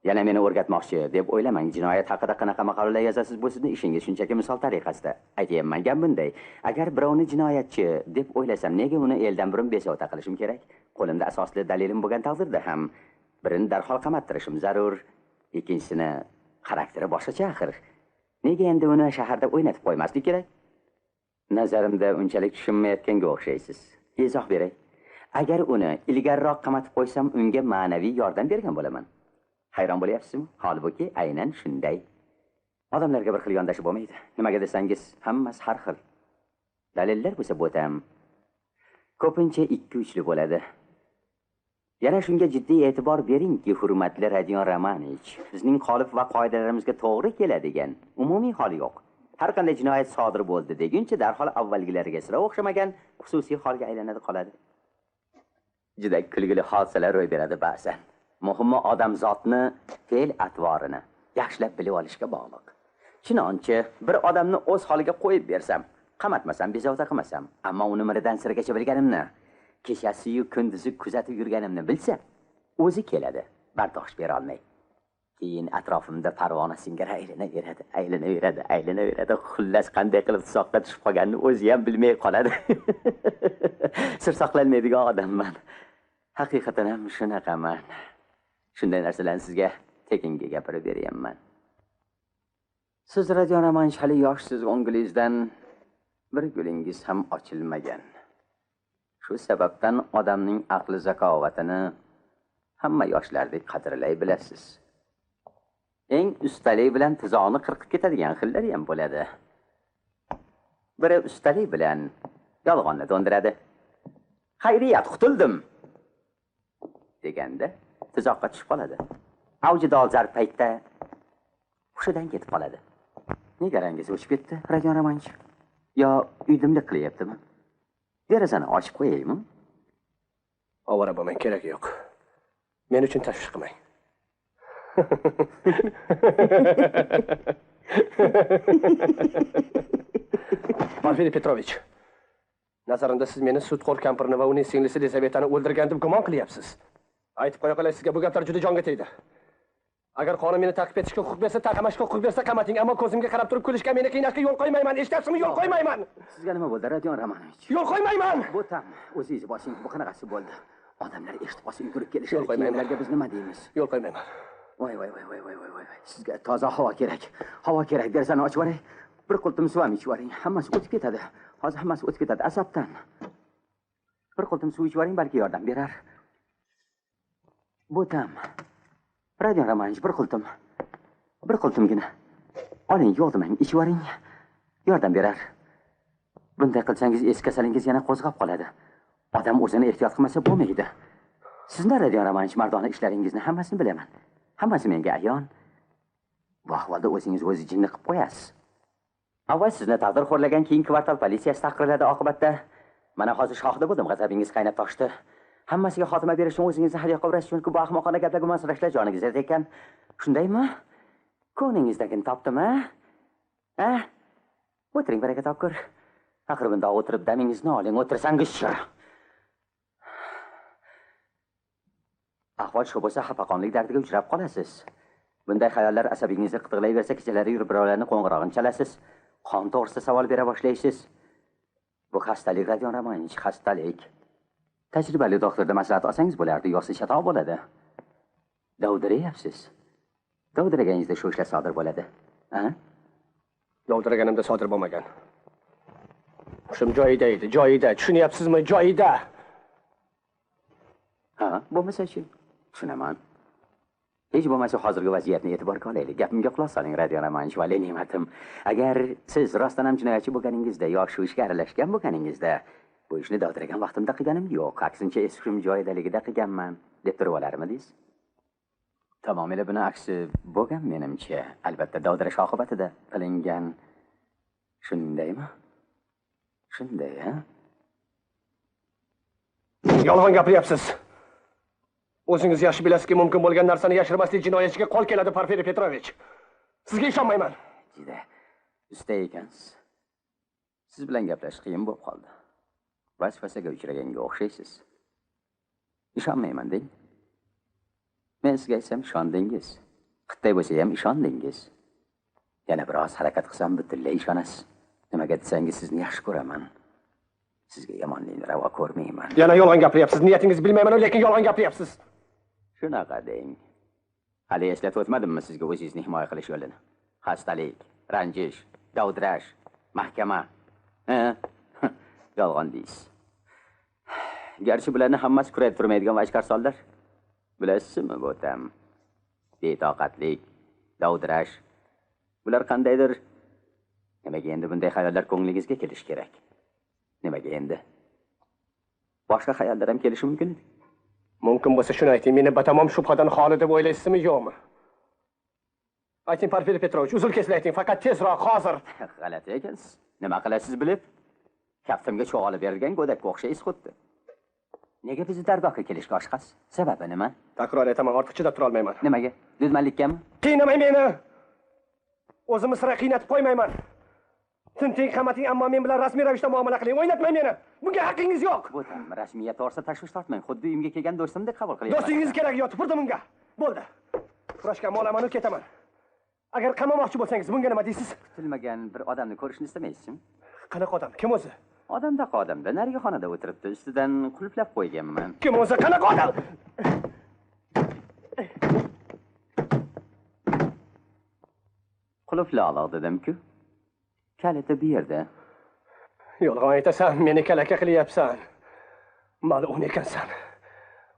Yana meni o'rgatmoqchi deb o'ylamang. Jinoyat haqida qanaqa maqolalar yozasiz bu sizning ishingiz, shunchaki misol tariqasida. Aytayapman, gap bunday. Agar birovni jinoyatchi deb o'ylasam, nega uni eldan burun bezovta qilishim kerak? Qo'limda asosli dalilim bo'lgan taqdirda ham birini darhol qamattirishim zarur. Ikkinchisini xarakteri boshqacha axir. Nega endi uni shaharda o'ynatib qo'ymaslik kerak? Nazarimda unchalik tushunmayotganga o'xshaysiz. Izoh beray. Agar uni ilgariroq qamatib qo'ysam, unga ma'naviy yordam bergan bo'laman. Hayron bo'lyapsizmi? Holbuki aynan shunday. Odamlarga bir xil yondashib bo'lmaydi. Nimaga desangiz, hammasi har xil. Dalillar bo'lsa bo'tam. Ko'pincha ikki uchli bo'ladi. Yana shunga jiddiy e'tibor beringki, hurmatli Rodion Romanovich, bizning qolip va qoidalarimizga to'g'ri keladigan umumiy hol yo'q. Har qanday jinoyat sodir bo'ldi deguncha darhol avvalgilariga sira o'xshamagan xususiy holga aylanadi qoladi. Juda kulgili hodisalar ro'y beradi ba'zan. Muhimi odamzotni fe'l-atvorini yaxshilab bilib olishga bog'liq. Chunonchi bir odamni o'z holiga qo'yib bersam, qamatmasam, bezovta qilmasam, ammo uni miridan sirgacha bilganimni, kechasi-yu kunduzi kuzatib yurganimni bilsa, o'zi keladi, bardosh bera olmay. Keyin atrofimda parvona singari aylanaveradi. Xullas qanday qilib tuzoqqa tushib qolganini o'zi ham bilmay qoladi. Sir saqlanmaydigan odamman. Haqiqatan ham shunaqaman. Shunday narsalarni sizga tekinga gapirib beryapman. Siz Rodion Romanovich hali yoshsiz, o'ngilingizdan bir gulingiz ham ochilmagan. Shu sababdan odamning aqli zakovatini hamma yoshlardek qadrlay bilasiz. Eng ustalik bilan tizog'ini qirqib ketadigan xillari ham bo'ladi. Biri ustalik bilan yolg'onni to'ndiradi. Xayriyat, qutuldim deganda tuzoqqa tushib qoladi. Avji dolzarb paytda hushidan ketib qoladi. Nega rangiz o'chib ketdi, Rodion Romanovich? Yo uydimlik qilyaptimi? Derazani ochib qo'yaymi? Ovora bo'lmang, kerak yo'q. Men uchun tashvish qilmang. Porfiriy Petrovich, nazarimda siz meni sudxo'r kampirni va uning singlisi Lizavetani o'ldirgan deb gumon qilyapsiz. Aytib qo'ya qolay, sizga bu gaplar juda jonga tegdi. Agar qonun meni ta'qib etishga huquq bersa, taqamashga huquq bersa qamating, ammo ko'zimga qarab turib kulishga, meni qiynashga yo'l qo'ymayman. Eshityapsizmi? Yo'l qo'ymayman. Sizga nima bo'ldi, Rodion Romanovich? Yo'l qo'ymayman. Bu tam o'zingiz boshingiz bu qanaqasi bo'ldi? Odamlar eshitib qolsa yugurib kelishadi. Ularga biz nima deymiz? Yo'l qo'ymayman. Voy. Sizga toza havo kerak. Havo kerak. Derazani ochib yuboring. Bir qultum suv ham ichib yuboring. Hammasi o'tib ketadi. Hozir hammasi o'tib ketadi asabdan. Bir qultum suv ichib yuboring, balki yordam berar. Bu tam. Rodion Romanovich, bir qultumgina. Oling, yo'q demang, ichib yuboring. Yordam berar. Bunday qilsangiz eski kasalingiz yana qo'zg'ab qoladi. Odam o'zini ehtiyot qilmasa bo'lmaydi. Sizning Rodion Romanovich mardona ishlaringizni hammasini bilaman. Hammasi menga ayon. Bu ahvolda o'zingiz jinni qilib qo'yasiz. Avval sizni taqdir xo'rlagan, keyin kvartal politsiyasi taqdirladi oqibatda. Mana hozir shohida bo'ldim, g'azabingiz qaynab toshdi. Hammasiga xotima berish uchun o'zingizni haliga qo'yasiz, chunki bu ahmoqona gaplarga gumonsirashlar joningizga tekkan. Shundaymi? Ko'nglingizdagini topdim-a? O'tiring, baraka topkur. Axir bunda o'tirib damingizni oling, o'tirsangiz-chi. Ahvol shu bo'lsa, xafaqonlik dardiga uchrab qolasiz. Bunday xayollar asabingizni qitiqlayversa, kechalari yurib birovlarni qo'ng'irog'ini chalasiz. Qon to'g'risida savol bera boshlaysiz. Bu xastalik, Rodion Romanovich, xastalik. Tajribali doktorda maslahat olsangiz bo'lardi, yo'qsa chatoq bo'ladi. Dovdirayapsiz. Dovdiraganingizda shu ishlar sodir bo'ladi. Dovdiraganimda sodir bo'lmagan. Hushim joyida edi, joyida. Tushunyapsizmi? Joyida. Bo'lmasa-chi? Tushunaman. Hech bo'lmasa hozirgi vaziyatni e'tiborga olaylik. Gapimga quloq soling, Rodion Romanovich, vale ne'matim. Agar siz rostdan ham jinoyatchi bo'lganingizda yoki shu ishga aralashgan bo'lganingizda, bu ishni dovdiragan vaqtimda qilganim yo'q. Aksincha, eski joyidaligida qilganman deb turib olarmidingiz? Tamomila buni aksi bo'lgan menimcha. Albatta, dovdirash oqibatida qilingan. Shundaymi? Shunday, Yolg'on gapiryapsiz. O'zingiz yaxshi bilasizki, mumkin bo'lgan narsani yashirmaslik jinoyatchiga qo'l keladi, Porfiriy Petrovich. Sizga ishonmayman. Juda usta ekansiz. Siz bilan gaplashish qiyin bo'lib qoldi. Vasvasaga uchraganga o'xshaysiz. Ishonmayman deng. Men sizga aytsam ishondingiz. Qitday bo'lsa ham ishondingiz. Yana biroz harakat qilsam butunlay ishonasiz. Nimaga desangiz sizni yaxshi ko'raman. Sizga yomonlikni ravo ko'rmayman. Yana yolg'on gapiryapsiz. Niyatingizni bilmayman, lekin yolg'on gapiryapsiz. Shunaqa deng. Hali eslatib o'tmadimmi sizga o'zingizni himoya qilish yo'lini? Xastalik, ranjish, dovdirash, mahkama. Yolg'on deysiz. Garchi bularni hammasi kurayib turmaydigan vajkarsollar. Bilasizmi, bo'tam? Betoqatlik, dovdirash. Bular qandaydir? Nimaga endi bunday xayollar ko'nglingizga kelish kerak? Nimaga endi? Boshqa xayollar ham kelishi mumkin edi. Mumkin bo'lsa shuni ayting, meni batamom shubhadan xoli deb o'ylaysizmi, yo'qmi? Ayting, Porfiriy Petrovich, uzr kesla ayting, faqat tezroq, hozir. G'alati ekansiz. Nima qilasiz bilib? Kaftimga cho'g'alib berilgan go'dakka o'xshaysiz xuddi. Nega bizni dargohga kelishga oshiqasiz? Sababi nima? Takror aytaman, ortiq chidab tura olmayman. Nimaga? Dudmanlikkami? Qiynamang meni. O'zimni sira qiynatib qo'ymayman. Tinting, qamating, ammo men bilan rasmiy ravishda muomala qiling. O'ynatmang meni. Bunga haqqingiz yo'q. Bo'tam, rasmiyat to'g'risida tashvish tortmang. Xuddi uyimga kelgan do'stimdek qabul qilyapsiz. Do'stingiz kerak yo'q, tupurdim unga. Bo'ldi. Kurashga mo'lamanu ketaman. Agar qamamoqchi bo'lsangiz, bunga nima deysiz? Kutilmagan bir odamni ko'rishni istamaysizmi? Qanaqa odam? Kim o'zi? Odamdaqa odamda narigi xonada o'tiribdi. Ustidan qulflab qo'yganman. Kim o'zi? Qanaqa odam? Qulflab ol dedim-ku. Kaliti bu yerda. Yolg'on aytasan, meni kalaka qilyapsan. Mal'un ekansan.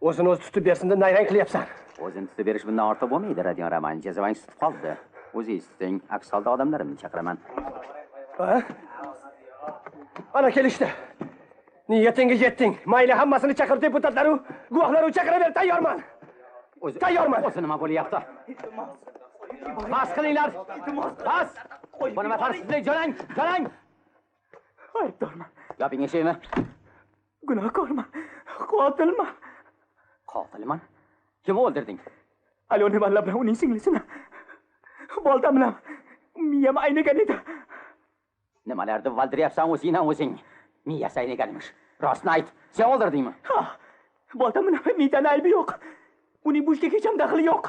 O'zini o'zi tutib bersin deb nayrang qilyapsan. O'zini tutib berish bundan ortiq bo'lmaydi, Radion Roman. Jazoangiz tutib qoldi. O'zingiz tuting, aks holda odamlarimni chaqiraman. Ha? Ana kelishdi. Niyatinga yetding. Mayli, hammasini chaqir, deputatlar-u, guvohlar-u chaqiraver, tayyorman. Tayyorman. O'zi nima bo'lyapti? Bas qilinglar. Bas. Bu nima tartibsizlik? Jo'lang, jo'lang. Aybdorman. Gaping eshitmi? Gunohkorman. Qotilman. Qotilman? Kim o'ldirding? Alyona Malla bilan uning singlisini. Bolta bilan miyam aynagan edi. Nimalarni valdiryapsan o'zingdan o'zing? Miyasi aynaganmish. Rostni ayt. Sen o'ldirdingmi? Ha. Bolta bilan miydan aybi yo'q. Uning bu ishga hech ham daxli yo'q.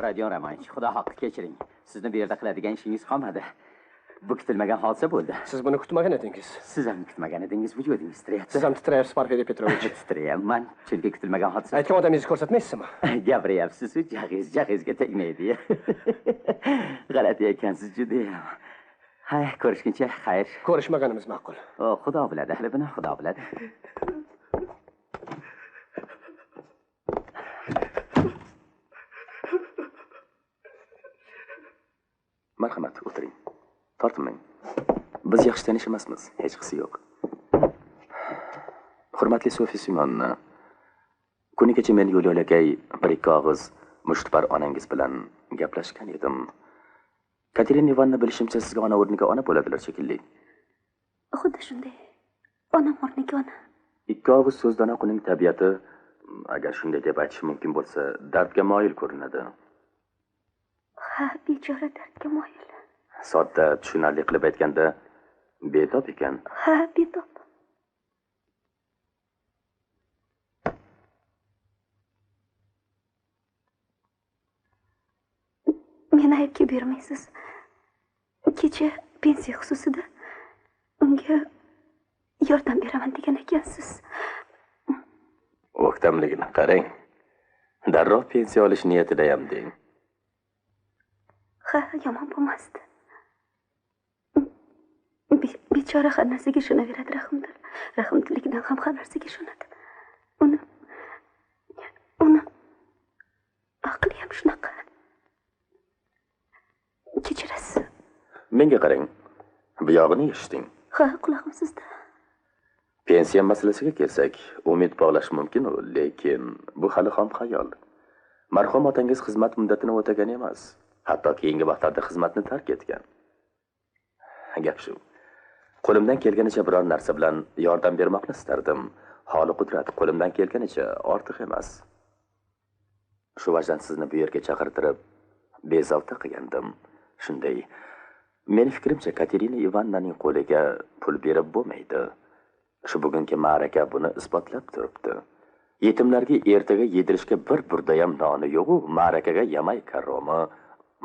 Radion Romanovich, xudo haqqi kechiring. Sizni bu yerda qiladigan ishingiz qolmadi. Bu kutilmagan hodisa bo'ldi. Siz buni kutmagan edingiz. Siz ham kutmagan edingiz, vujudingiz titrayapti. Siz ham titrayapsiz, Porfiriy Petrovich. Titrayapman, chunki kutilmagan hodisa. Aytgan odamingizni ko'rsatmaysizmi? Gapiryapsiz-ku, jahizga tegmaydi. G'alati ekansiz judayam. Hay, ko'rishguncha xayr. Ko'rishmaganimiz ma'qul. Xudo biladi, hali buni Xudo biladi. Marhamat, o'tiring. Tortinmang. Biz yaxshi tanish emasmiz, hech qisi yo'q. Hurmatli Sofiya Simonova, kuni kecha men yo'l-yo'lakay bir ikki og'iz mushtipar onangiz bilan gaplashgan edim. Katerina Ivanovna bilishimcha sizga ona o'rniga ona bo'ladilar shekilli. Xuddi shunday. Onam o'rniga ona. Ikki og'iz so'zdanoq uning tabiati, agar shunday deb aytish mumkin bo'lsa, dardga moyil ko'rinadi. Ha, bechora dardga moyil. Sodda, tushunarli qilib aytganda, betob ekan. Ha, betob. Meni aybga bermaysiz. Kecha pensiya xususida unga yordam beraman degan ekansiz. O'ktamligini qarang. Darrov pensiya olish niyatida ham deng. Ha, yomon bo'lmasdi. Bechora har narsaga ishonaveradi, rahmdil. Rahmdilligidan ham har narsaga ishonadi. Uni aqli ham shunaqa. Kechirasiz. Menga qarang. Bu yog'ini eshiting. Ha, qulog'im sizda. Pensiya masalasiga kelsak, umid bog'lash mumkin, lekin bu hali ham xayol. Marhum otangiz xizmat muddatini o'tagan emas. Hatto keyingi vaqtlarda xizmatni tark etgan. Gap shu. Qo'limdan kelganicha biror narsa bilan yordam bermoqni istardim. Holi qudrat qo'limdan kelganicha ortiq emas. Shu vajdan sizni bu yerga chaqirtirib, bezovta qilgandim. Shunday. Meni fikrimcha Katerina Ivanovnaning qo'liga pul berib bo'lmaydi. Shu bugungi ma'raka buni isbotlab turibdi. Yetimlarga ertaga yedirishga bir burdayam noni yo'q-u, ma'rakaga yamay karromi,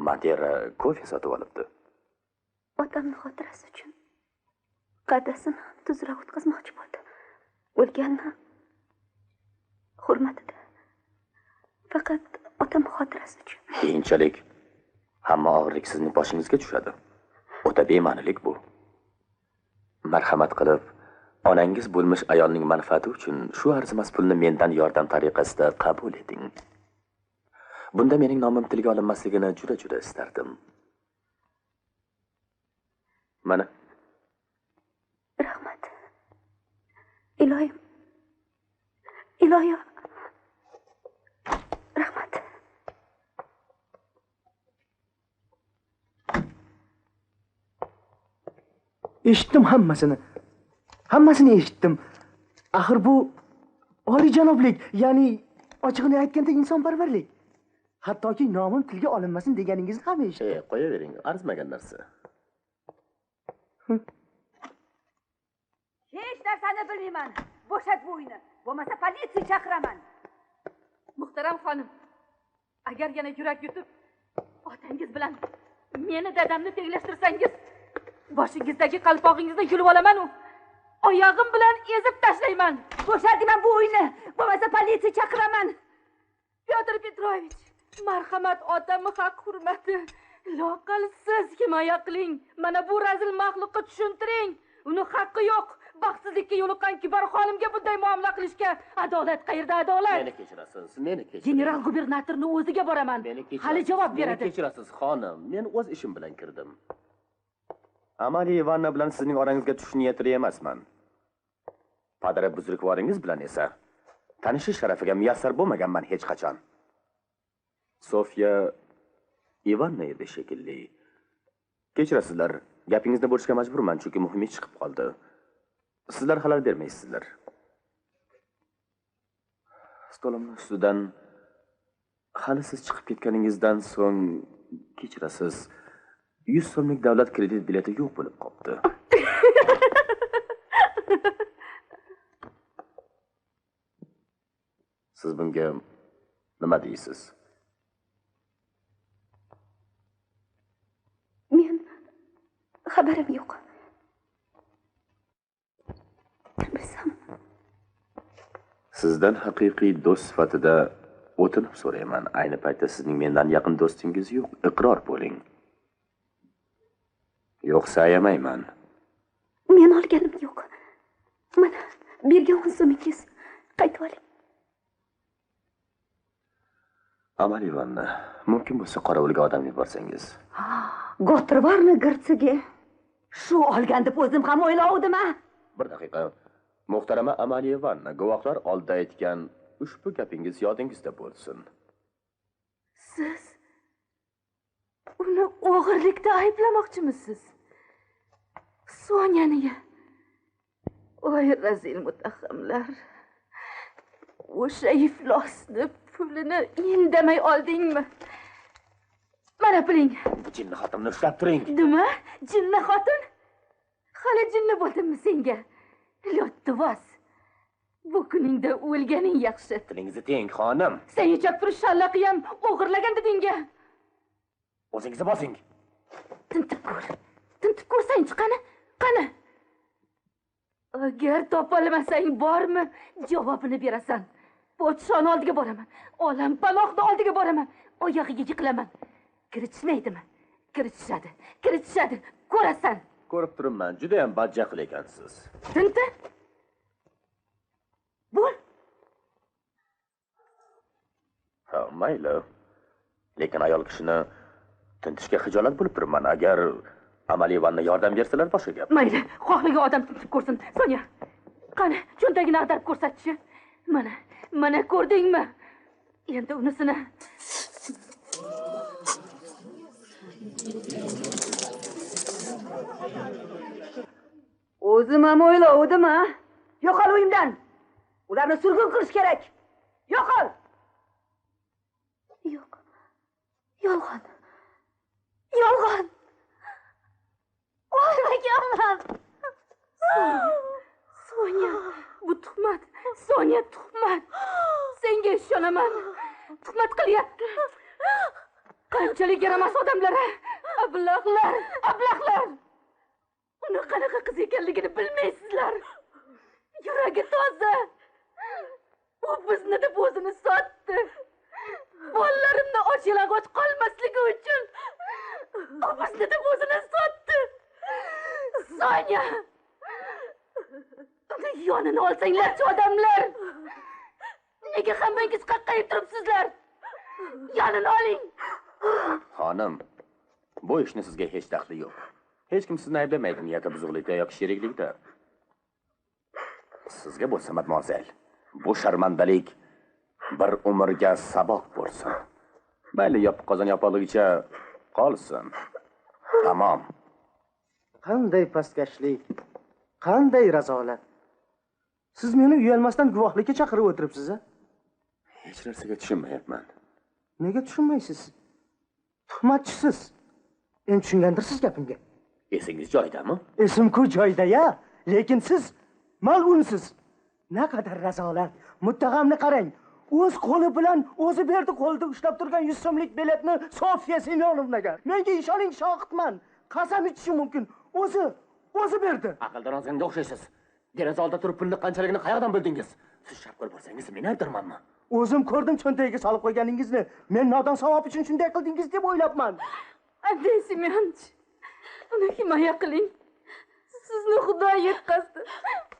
Madera kofe sotib olibdi. Otamning xotirasi uchun qaddasini tuzroq o'tkazmoqchi bo'ldi. O'lganni hurmatida. Faqat otam xotirasi uchun. Keyinchalik hamma og'irlik sizning boshingizga tushadi. O'ta bema'nilik bu. Marhamat qilib, onangiz bo'lmish ayolning manfaati uchun shu arzimas pulni mendan yordam tariqasida qabul eting. Bunda mening nomim tilga olinmasligini juda istardim. Mana. Rahmat. Ilohim. Rahmat. Eshitdim hammasini. Hammasini eshitdim. Axir bu olijanoblik, ya'ni ochiqini aytganda insonparvarlik. Hattoki nomim tilga olinmasin deganingizni ham eshitdim. Qo'yavering, arzimagan narsa. Hech narsani bilmayman. Bo'shat bu uyni. Bo'lmasa politsiya chaqiraman. Muhtaram xonim, agar yana yurak yutib otangiz bilan meni dadamni tenglashtirsangiz, boshingizdagi qalpog'ingizni yulib olaman u. Oyog'im bilan ezib tashlayman. Bo'shatman bu uyni. Bo'lmasa politsiya chaqiraman. Pyotr Petrovich, marhamat otamni haq hurmati. Loqal siz himoya qiling. Mana bu razil maxluqqa tushuntiring. Uni haqqi yo'q. Baxtsizlikka yo'liqqan kibar xonimga bunday muomala qilishga adolat qayerda adolat? Meni kechirasiz, meni kechirasiz. General gubernatorning o'ziga boraman. Hali javob beradi. Meni kechirasiz, xonim. Men o'z ishim bilan kirdim. Amaliya Ivanna bilan sizning orangizga tushish niyatida emasman. Padara buzrukvoringiz bilan esa tanishish sharafiga muyassar bo'lmaganman hech qachon. Sofya Ivanna edi shekilli. Kechirasizlar, gapingizni bo'lishga majburman, chunki muhim ish chiqib qoldi. Sizlar xalal bermaysizlar. Stolimning ustidan hali siz chiqib ketganingizdan so'ng kechirasiz, 100 so'mlik davlat kredit bileti yo'q bo'lib qopti. Siz bunga nima deysiz? Men xabarim yo'q. Bilsam. Sizdan haqiqiy do'st sifatida o'tinib so'rayman. Ayni paytda sizning mendan yaqin do'stingiz yo'q. Iqror bo'ling. Yo'qsa ayamayman. Men olganim yo'q. Mana bergan 10 so'mingiz qaytib oling. Amal Ivanna, mumkin bo'lsa qorovulga odam yuborsangiz. Gotrvarni girtsiga. Shu olgan deb o'zim ham o'ylovdim-a. Bir daqiqa. Muhtarama Amal Ivanna, guvohlar oldida aytgan ushbu gapingiz yodingizda bo'lsin. Siz uni o'g'irlikda ayblamoqchimisiz? Sonyaniga. Voy razil mutahamlar. O'sha iflosni pulini indamay oldingmi? Mana puling. Bu jinni xotinni ushlab turing. Nima? Jinni xotin? Hali jinni bo'ldimmi senga? Lottivas. Bu kuningda o'lganing yaxshi. Tilingizni teng, xonim. Sen yechab turish shallaqi ham o'g'irlagan dedingga. O'zingizni bosing. Tintib ko'r. Tintib ko'rsang-chi qani? Qani? Agar topolmasang bormi, javobini berasan. Podshoni oldiga boraman. Olam panohni oldiga boraman. Oyog'iga yiqilaman. Kiritishmaydimi? Kiritishadi. Kiritishadi. Ko'rasan. Ko'rib turibman, juda ham badjahl ekansiz. Tinti? Bo'l. Ha, mayli. Lekin ayol kishini tintishga xijolat bo'lib turibman. Agar Amal Ivanna yordam bersalar boshqa gap. Mayli, xohlagan odam tintib ko'rsin. Sonya, qani, cho'ntagini ag'darib ko'rsatchi. Mana ko'rdingmi? Endi unisini. O'zim ham o'ylovdim-a. Yo'qol uyimdan. Ularni surgun qilish kerak. Yo'qol. Yo'q. Yolg'on. Yolg'on. O'lmaganman. Sonya, bu tuhmat. Sonya tuhmat. Senga ishonaman. Tuhmat qilyapti. Qanchalik yaramas odamlar, ablahlar. Uni qanaqa qiz ekanligini bilmaysizlar. Yuragi toza. U bizni deb o'zini sotdi. Bolalarimni och yalang'och qolmasligi uchun u bizni deb o'zini sotdi. Sonya! Uni yonini olsanglar-chi odamlar. Nega hammangiz qaqqayib turibsizlar? Yonini oling. Xonim, bu ishni sizga hech daxli yo'q. Hech kim sizni ayblamaydi niyati buzuqlikda yoki sheriklikda. Sizga bo'lsa, mademoiselle, bu sharmandalik bir umrga saboq bo'lsin. Mayli, yopiq qozon yopiqligicha qolsin. Tamom. Qanday pastkashlik, qanday razolat. Siz meni uyalmasdan guvohlikka chaqirib o'tiribsiz-a? Hech narsaga tushunmayapman. Nega tushunmaysiz? Tuhmatchisiz. Endi tushungandirsiz gapimga. Esingiz joyidami? Esim-ku joyida-ya, lekin siz mal'unsiz. Naqadar razolat. Muttaqamni qarang. O'z qo'li bilan o'zi berdi, qo'lda ushlab turgan 100 so'mlik biletni Sofiya Semyonovnaga. Menga ishoning, shohidman. Qasam ichishim mumkin. O'zi berdi. Aqldan ozganga o'xshaysiz. Deraza oldida turib pulni qanchaligini qayerdan bildingiz? Siz shapko'r bo'lsangiz, men aybdormanmi? O'zim ko'rdim cho'ntagiga solib qo'yganingizni. Men nodon savob uchun shunday qildingiz deb o'ylabman. Andrey Semyonovich, uni himoya qiling. Sizni Xudo yetkazdi.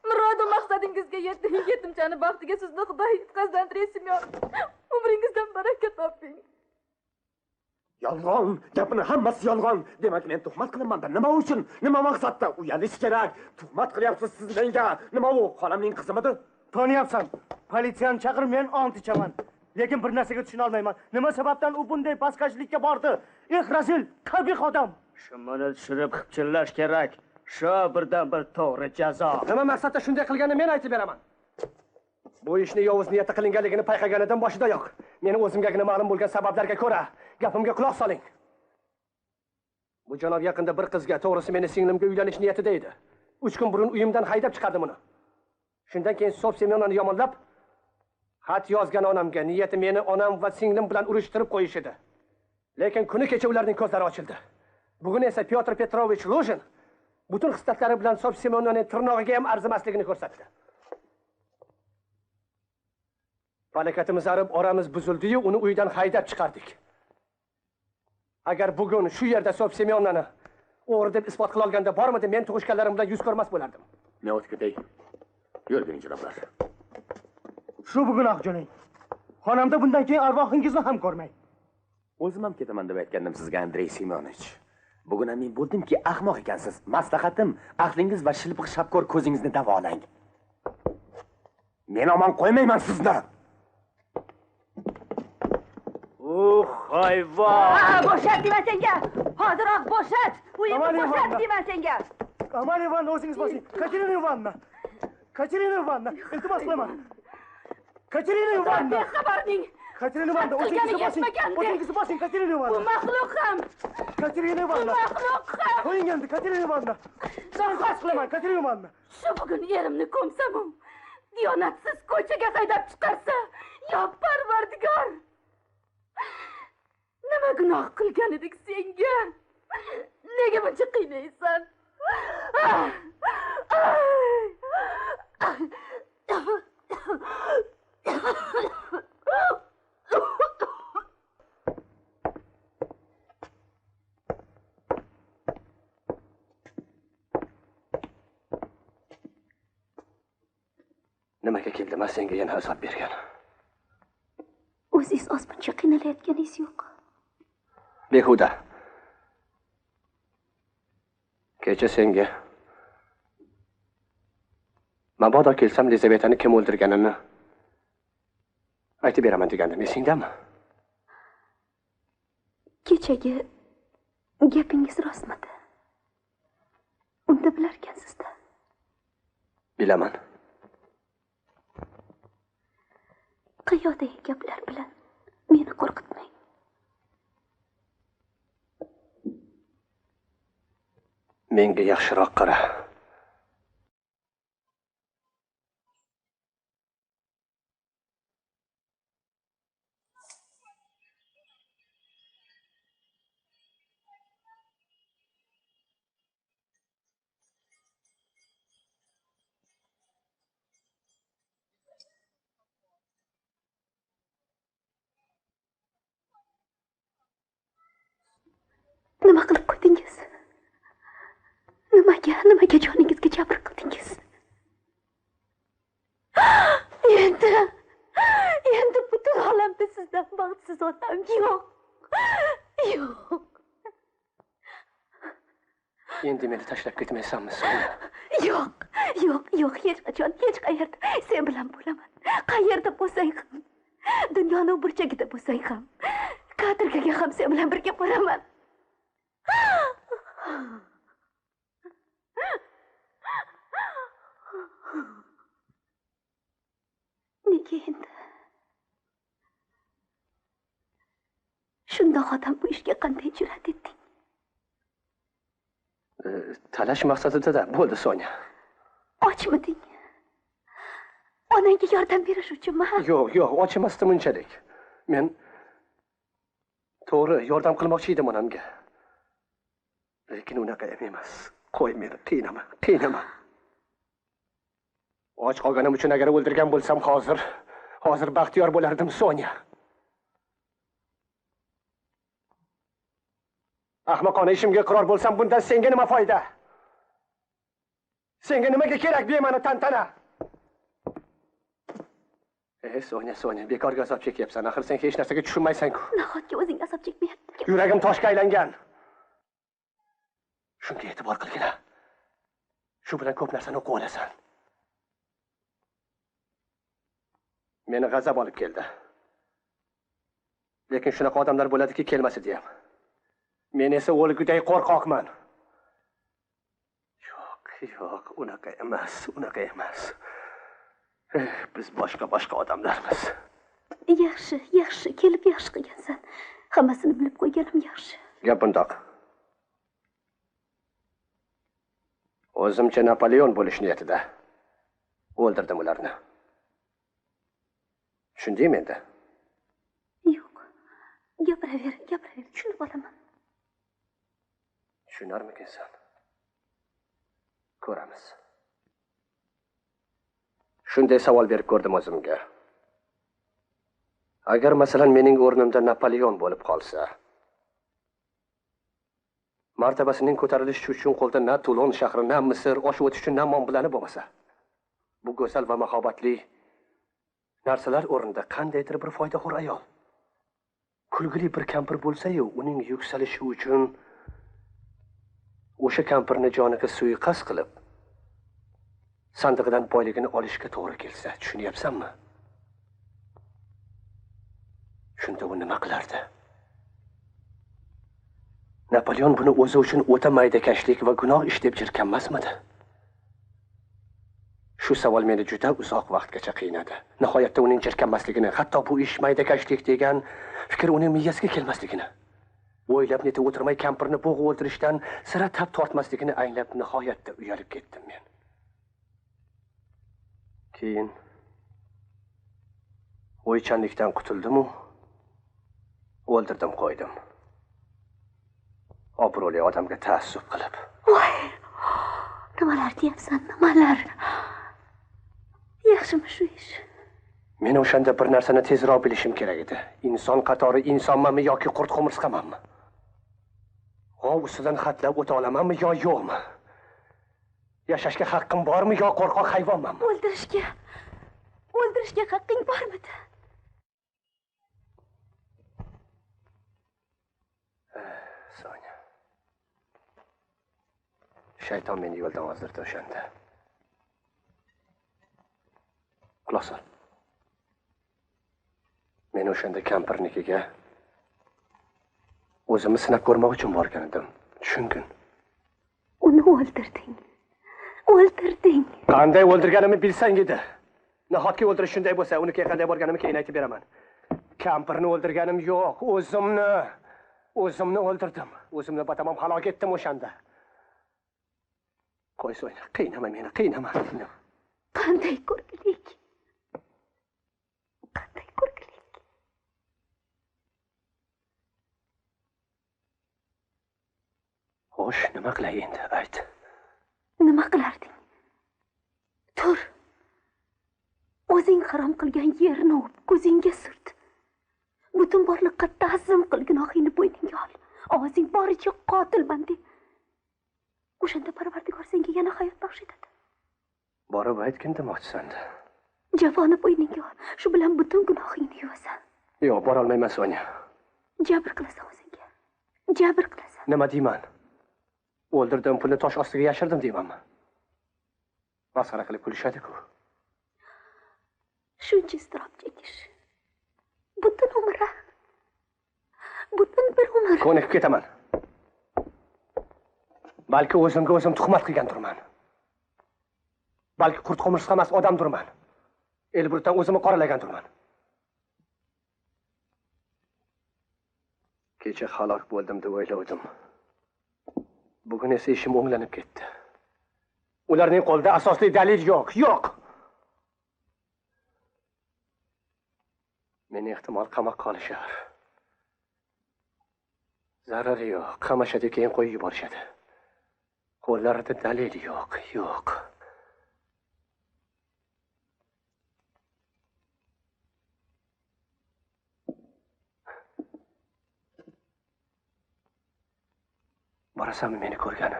Murod maqsadingizga yeting. Yetimchani baxtiga sizni Xudo yetkazdi, Andrey Semyonovich. Umringizdan baraka toping. Yolg'on, gapini hammasi yolg'on. Demak, men tuhmat qilaman-da. Nima uchun? Nima maqsadda? Uyalish kerak. Tuhmat qilyapsiz siz menga. Nima u? Xolamning qizimidi? Taniyapsan. Politsiyani chaqirib men ont ichaman. Lekin bir narsaga tushuna olmayman. Nima sababdan u bunday pastkashlikka bordi? Razil, qabih odam. Shimini tushirib xipchillash kerak. Shu birdan bir to'g'ri jazo. Nima maqsadda shunday qilganini men aytib beraman. Bu ishni yovuz niyatda qilinganligini payqaganidan boshidayoq meni o'zimgagina ma'lum bo'lgan sabablarga ko'ra gapimga quloq soling. Bu janob yaqinda bir qizga, to'g'risi meni singlimga uylanish niyatida edi. 3 kun burun uyimdan haydab chiqardim uni. Shundan keyin Sof Semyonovnani yomonlab xat yozgan onamga niyati meni onam va singlim bilan urushtirib qo'yish edi. Lekin kuni kecha ularning ko'zlari ochildi. Bugun esa Pyotr Petrovich Lujin butun xislatlari bilan Sof Semyonovnaning tirnog'iga ham arzimasligini ko'rsatdi. Falokatimiz arib, oramiz buzildi-yu, uni uydan haydab chiqardik. Agar bugun shu yerda Sof Semyonovnani o'g'ri deb isbot qila olganda bormidi, men tug'ishganlarim bilan yuz ko'rmas bo'lardim. Men o'tib ketay. Yurgin janoblar. Shu bugun Oqjo'ning. Xonamda bundan keyin arvohingizni ham ko'rmay. O'zim ham ketaman deb aytgandim sizga, Andrey Semyonovich. Bugun ham men bildimki, ahmoq ekansiz. Maslahatim, aqlingiz va shilpiq shapko'r ko'zingizni davolang. Men omon qo'ymayman sizni. Hayvon! Bo'shat deyman senga. Hozirroq bo'shat. Uyimni bo'shat deyman senga. Amal Ivan, o'zingiz bosing. Katerina Ivanovna, iltimos qilaman. Katerina Ivanovna. Xabarning. Katerina Ivanovna, o'zingiz bosing, Katerina Ivanovna. Bu maxluq ham. Katerina Ivanovna. Bu maxluq ham. Qo'ying endi, Katerina Ivanovna. Iltimos qilaman, Katerina Ivanovna. Shu bugun erimni ko'msam, diyonatsiz ko'chaga haydab chiqarsa, yo Parvardigor. Nima gunoh qilgan edik senga? Nega buncha qiynaysan? Nimaga keldim senga yana azob bergan? O'zingiz osmoncha qiynalayotganingiz yo'q. Behuda. Kecha senga mabodo kelsam Lizavetani kim o'ldirganini aytib beraman degandim, esingdami? Kechagi gapingiz rostmidi? Unda bilarkansiz-da. Bilaman. Qayerdagi gaplar bilan meni qo'rqitmang. Menga yaxshiroq qara. Nima qilib qo'ydingiz? Nimaga joningizga jabr qildingiz? Endi butun olamda sizdan baxtsiz odam yo'q. Endi meni tashlab ketmaysanmi, Sonya? Yo'q, hech qachon, hech qayerda sen bilan bo'laman. Qayerda bo'lsang ham, dunyoning burchagida bo'lsang ham, kadrgaga ham sen bilan birga boraman. Nega endi? Shundoq odam bu ishga qanday jur'at etding? Talash maqsadida bo'ldi, Sonya. Ochmiding? Onangga yordam berish uchunmi? Yo'q, ochmasdim unchalik. Men to'g'ri yordam qilmoqchi edim onamga. Lekin unaqa emas. Qo'y meni, qiynama. Och qolganim uchun agar o'ldirgan bo'lsam hozir baxtiyor bo'lardim, Sonya. Ahmoqona ishimga iqror bo'lsam, bundan senga nima foyda? Senga nimaga kerak bema'ni tantana? Sonya, bekorga azob chekyapsan. Axir sen hech narsaga tushunmaysan-ku. Nahotki o'zing azob chekmayapsan? Yuragim toshga aylangan. Shunga e'tibor qilgina. Shu bilan ko'p narsani o'qib olasan. Meni g'azab olib keldi. Lekin shunaqa odamlar bo'ladiki, kelmas edi ham. Men esa o'lguday qo'rqoqman. Yo'q, unaqa emas. Biz boshqa odamlarmiz. Yaxshi, kelib yaxshi qilgansan. Hammasini bilib qo'yganim yaxshi. Gap bundoq. O'zimcha Napoleon bo'lish niyatida o'ldirdim ularni. Tushundingmi endi? Yo'q. Gapiraver, tushunib olaman. Tushunarmikinsan? Ko'ramiz. Shunday savol berib ko'rdim o'zimga. Agar masalan mening o'rnimda Napoleon bo'lib qolsa, martabasining ko'tarilishi uchun qo'lda na Toulon shahri, na Misr, oshib o'tish uchun na Mont Blanc'i bo'lmasa, bu go'zal va mahobatli narsalar o'rnida qandaydir bir foydaxo'r ayol, kulgili bir kampir bo'lsa-yu, uning yuksalishi uchun o'sha kampirni joniga suiqasd qilib, sandig'idan boyligini olishga to'g'ri kelsa, tushunyapsanmi? Shunda u nima qilardi? Napoleon buni o'zi uchun o'ta maydakashlik va gunoh ish deb jirkanmasmidi? Shu savol meni juda uzoq vaqtgacha qiynadi. Nihoyatda uning jirkanmasligini, hatto bu ish maydakashlik degan fikr uning miyasiga kelmasligini, o'ylab netib o'tirmay kampirni bo'g'ib o'ldirishdan sira tab tortmasligini anglab nihoyatda uyalib ketdim men. Keyin o'ychanlikdan qutuldim-u, o'ldirdim qo'ydim. Obro'li odamga ta'assub qilib. Voy! Nimalar deyapsan, nimalar? Yaxshimi shu ish? Men o'shanda bir narsani tezroq bilishim kerak edi. Inson qatori insonmanmi yoki qurt qumursqamanmi? G'ov ustidan xatlab o'ta olamanmi yo yo'qmi? Yashashga haqqim bormi yo qo'rqoq hayvonmanmi? O'ldirishga haqqing bormidi? Sonya. Shayton meni yo'ldan ozdirdi o'shanda. Quloq sol. Men o'shanda kampirnikiga o'zimni sinab ko'rmoq uchun borgan edim. Tushungin. Uni o'ldirding. Qanday o'ldirganimni bilsang edi. Nahotki o'ldirish shunday bo'lsa, uniga qanday borganimni keyin aytib beraman. Kampirni o'ldirganim yo'q, o'zimni o'ldirdim. O'zimni batamom halok etdim o'shanda. Qo'y Sonya, qiynama meni, qiynama. Qanday ko'rgilik. Xo'sh, nima qilay endi? Ayt. Nima qilarding? Tur. O'zing harom qilgan yerni o'p, ko'zingga surt. Butun borliqqa ta'zim qil, gunohingni bo'yningga ol. Ovozing boricha qotilman deb. O'shanda Parvardigor senga yana hayot baxsh etadi. Borib aytgin demoqchisan. Javoni bo'yningga ol. Shu bilan butun gunohingni yuvasan. Yo'q, bora olmayman Sonya. Jabr qilasan o'zingga. Jabr qilasan. Nima deyman? O'ldirdim, pulni tosh ostiga yashirdim deymanmi? Masxara qilib kulishadi-ku. Shuncha iztirob chekish. Butun umr. Butun bir umr. Ko'nikib ketaman. Balki o'zimga o'zim tuhmat qilgandirman. Balki qurt qo'mirsiq emas odamdirman. Elburtdan o'zimni qoralagandirman. Kecha halok bo'ldim deb o'yladim. Bugun esa ishim o'nglanib ketdi. Ularning qo'lida asosli dalil yo'q. Meni ehtimol qamoqqa olishar. Zarari yo'q. Qamashadi, keyin qo'yib yuborishadi. Qo'llarida dalil yo'q. Borasanmi meni ko'rgani?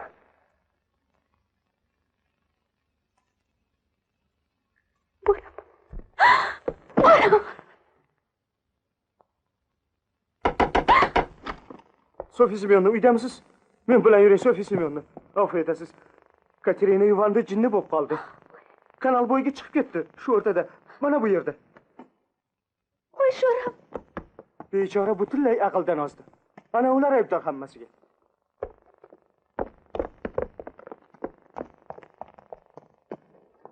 Boraman. Sofiya Semyonovna, uydamisiz? Men bilan yuring, Sofiya Semyonovna. Afv etasiz. Katerina Ivanda jinni bo'lib qoldi. Kanal bo'yiga chiqib ketdi, shu o'rtada. Mana bu yerda. Qo'y sho'ram. Bechora butunlay aqldan ozdi. Ana ular aybdor hammasiga.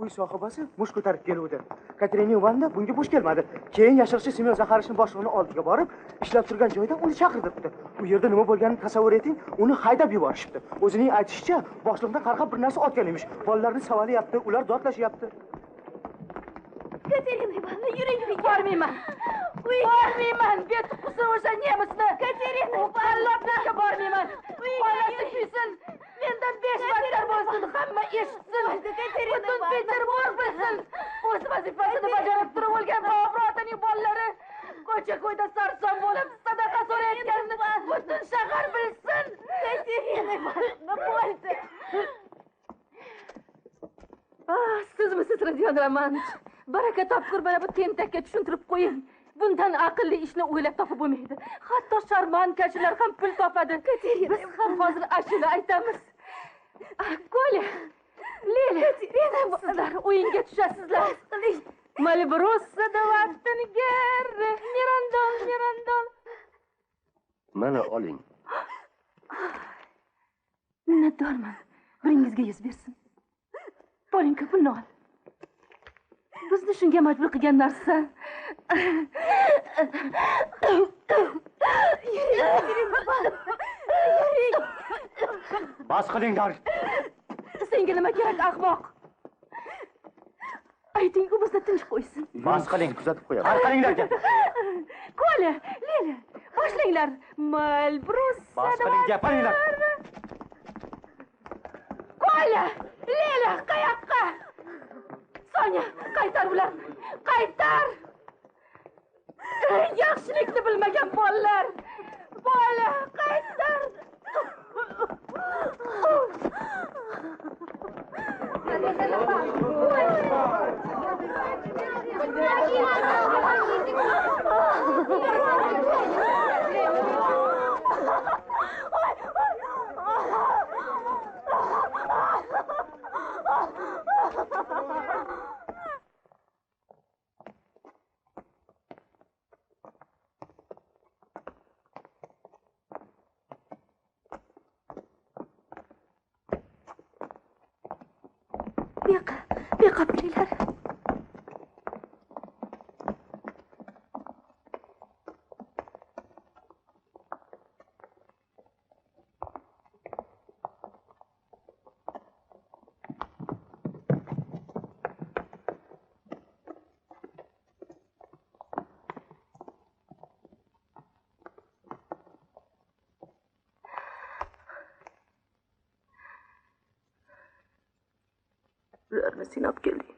Uy sohibasi mush ko'tarib keluvdi. Katerina Ivanda bunga bo'sh kelmadi. Keyin yashirchi Semyon Zaxarishning boshlig'ining oldiga borib, ishlab turgan joyda uni chaqirtiribdi. U yerda nima bo'lganini tasavvur eting, uni haydab yuborishibdi. O'zining aytishicha, boshliqdan qarqab bir narsa otgan emish. Bolalarni savalayapti, ular dodlashyapti. Katerina Ivanda, yuring, bormayman. Bormayman, bet qusin o'sha nemisni. Katerina, Allohga bormayman. Xolasi kuysin. Mendan 5 marta bo'lsin, hamma eshitsin. Butun Peterburg bilsin. O'z vazifasini bajarib turib olgan Bobrotaning bolalari ko'cha-ko'yda sarson bo'lib sadaqa so'rayotganini butun shahar bilsin. Katerina, nima bo'ldi? Sizmisiz Rodion Romanovich? Baraka topkur mana bu tentakka tushuntirib qo'ying. Bundan aqlli ishni o'ylab topib bo'lmaydi. Hatto sharmankachilar ham pul topadi. Biz ham hozir ashula aytamiz. Ko'la, Leyla, sizlar o'yinga tushasizlar. Malibrossa davatniger, Mirandol. Mana oling. Minnatdorman. Biringizga yuz bersin. Boling-ku pulni ol. Bizni shunga majbur qilgan narsa. Yuring. Bas qilinglar. Senga nima kerak, ahmoq? Ayting, u bizni tinch qo'ysin. Bas qiling, kuzatib qo'yaman. Qarqaringlar gap. Ko'la, Leyla, boshlanglar. Malbrus. Bas qiling, gapiringlar. Ko'la, Leyla, qayoqqa? Sonya, qaytar ularni. Qaytar! Yaxshilikni bilmagan bolalar. Bola, qaytar! Beqab kelinglar. Ularni sinab keldim.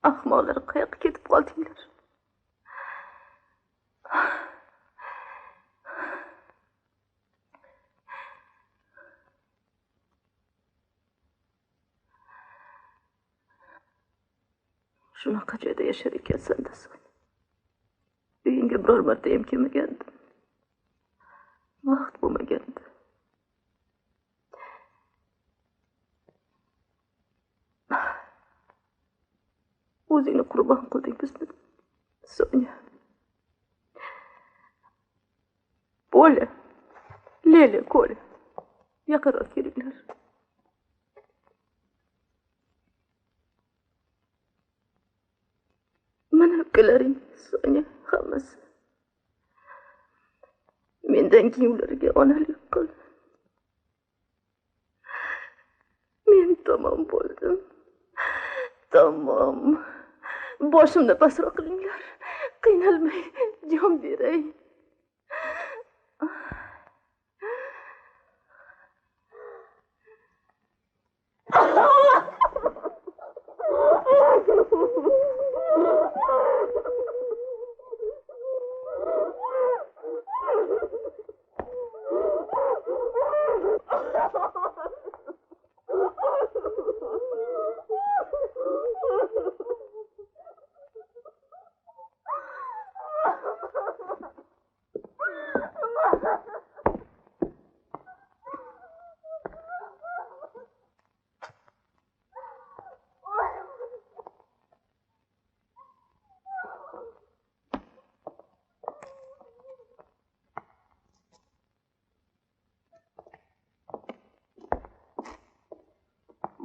Ahmoqlar qayoqqa ketib qoldinglar? Shunaqa joyda yashar ekansan desam. Uyingga biror marta ham kelmagandim. Vaqt bo'lmagandi. O'zingni qurbon qilding bizni. Sonya. Bola. Lele, Kola. Yaqinroq kelinglar. Mana ukalaring, Sonya, hammasi. Mendan keyin ularga onalik qil. Men tamom bo'ldim. Tamom. Boshimni pastroq qilinglar. Qiynalmay jon beray.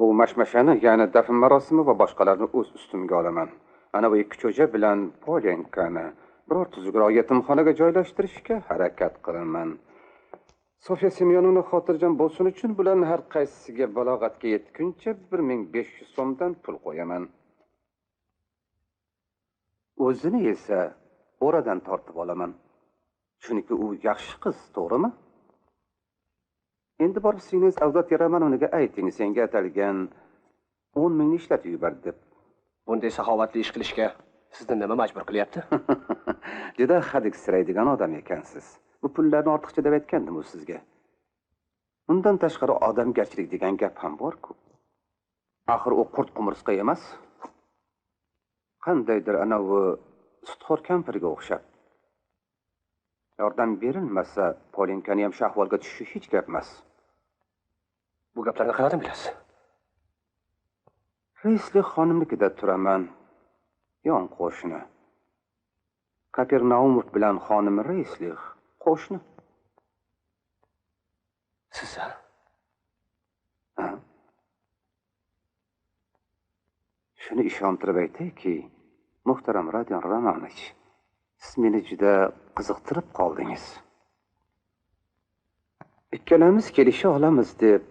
Bu mashmashani, ya'ni dafn marosimi va boshqalarni o'z ustimga olaman. Ana bu ikki cho'ja bilan Polyankani biror tuzukroq yetimxonaga joylashtirishga harakat qilaman. Sofiya Semyonovna xotirjam bo'lsin uchun bularni har qaysisiga balog'atga yetguncha 1500 so'mdan pul qo'yaman. O'zini esa o'radan tortib olaman. Chunki u yaxshi qiz, to'g'rimi? Endi borib singiz Avdot Yaramonovnaga ayting, senga atalgan 10 mingni ishlatib yubordi deb. Bunday saxovatli ish qilishga sizni nima majbur qilyapti? Juda hadiksiraydigan odam ekansiz. Bu pullarni ortiqcha deb aytgandim u sizga. Undan tashqari odamgarchilik degan gap ham bor-ku. Axir u qurt qumursqa emas. Qandaydir ana u sutxo'r kampirga o'xshab. Yordam berilmasa, Polinkani ham shu ahvolga tushishi hech gap emas. Bu gaplarni qayerdan bilasiz? Raislik xonimnikida turaman. Yon qo'shni. Kapernaumov bilan xonim Raislik qo'shni. Siz ha? Shuni ishontirib aytayki, muhtaram Rodion Romanovich, siz meni juda qiziqtirib qoldingiz. Ikkalamiz kelisha olamiz deb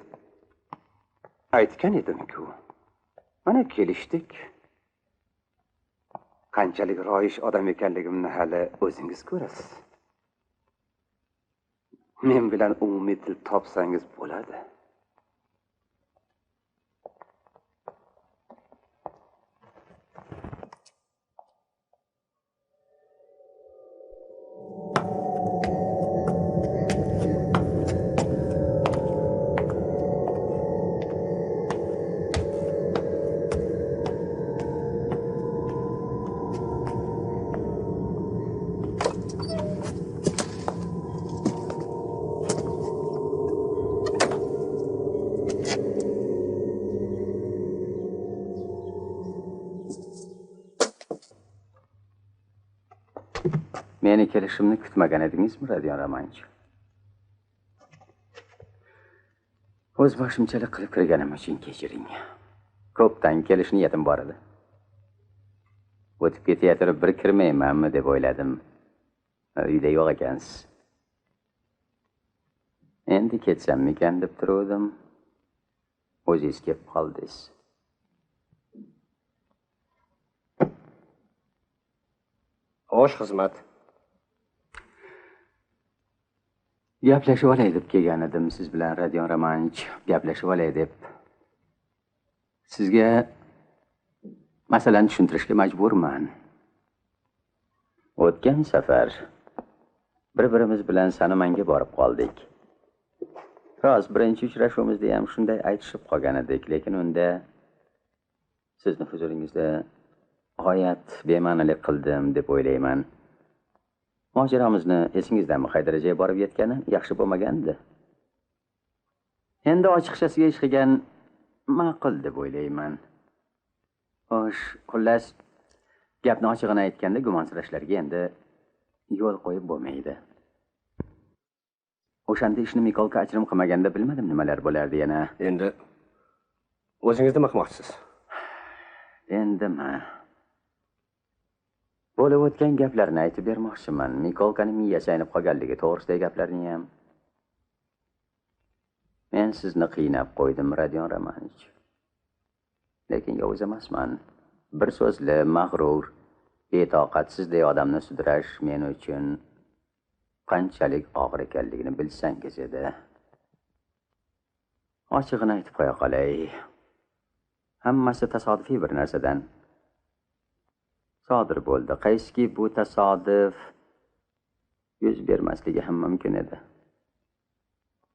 aytgan edim-ku. Mana kelishdik. Qanchalik roish odam ekanligimni hali o'zingiz ko'rasiz. Men bilan umumiy til topsangiz bo'ladi. Meni kelishimni kutmagan edingizmi, Rodion Romanovich? O'z boshimchalik qilib kirganim uchun kechiring. Ko'pdan kelish niyatim bor edi. O'tib ketayotib bir kirmaymanmi deb o'yladim. Uyda yo'q ekansiz. Endi ketsammikan deb turdim. O'zingiz kelib qoldingiz. Xo'sh, xizmat. Gaplashib olay deb kelgan edim siz bilan, Rodion Romanovich. Gaplashib olay deb. Sizga masalani tushuntirishga majburman. O'tgan safar bir-birimiz bilan Sanamanga borib qoldik. Rost, birinchi uchrashuvimizda ham shunday aytishib qolgan edik, lekin unda sizni huzuringizda g'oyat bema'nilik qildim deb o'ylayman. Mojaromizni esingizdanmi qay darajaga borib yetgani yaxshi bo'lmagandi. Endi ochiqchasiga ish qilgan ma'qul deb o'ylayman. Xo'sh, xullas, gapni ochig'ini aytganda gumonsirashlarga endi yo'l qo'yib bo'lmaydi. O'shanda ishni Mikolka ajrim qilmaganda bilmadim nimalar bo'lardi yana. Endi o'zingiz nima qilmoqchisiz? Endimi? Bo'lib o'tgan gaplarni aytib bermoqchiman. Mikolkaning miyasi aynib qolganligi to'g'risidagi gaplarni ham. Men sizni qiynab qo'ydim, Rodion Romanovich. Lekin yovuz emasman. Bir so'zli, mag'rur, betoqatsizday odamni sudrash men uchun qanchalik og'ir ekanligini bilsangiz edi. Ochig'ini aytib qo'ya qolay. Hammasi tasodifiy bir narsadan sodir bo'ldi. Qaysiki bu tasodif yuz bermasligi ham mumkin edi.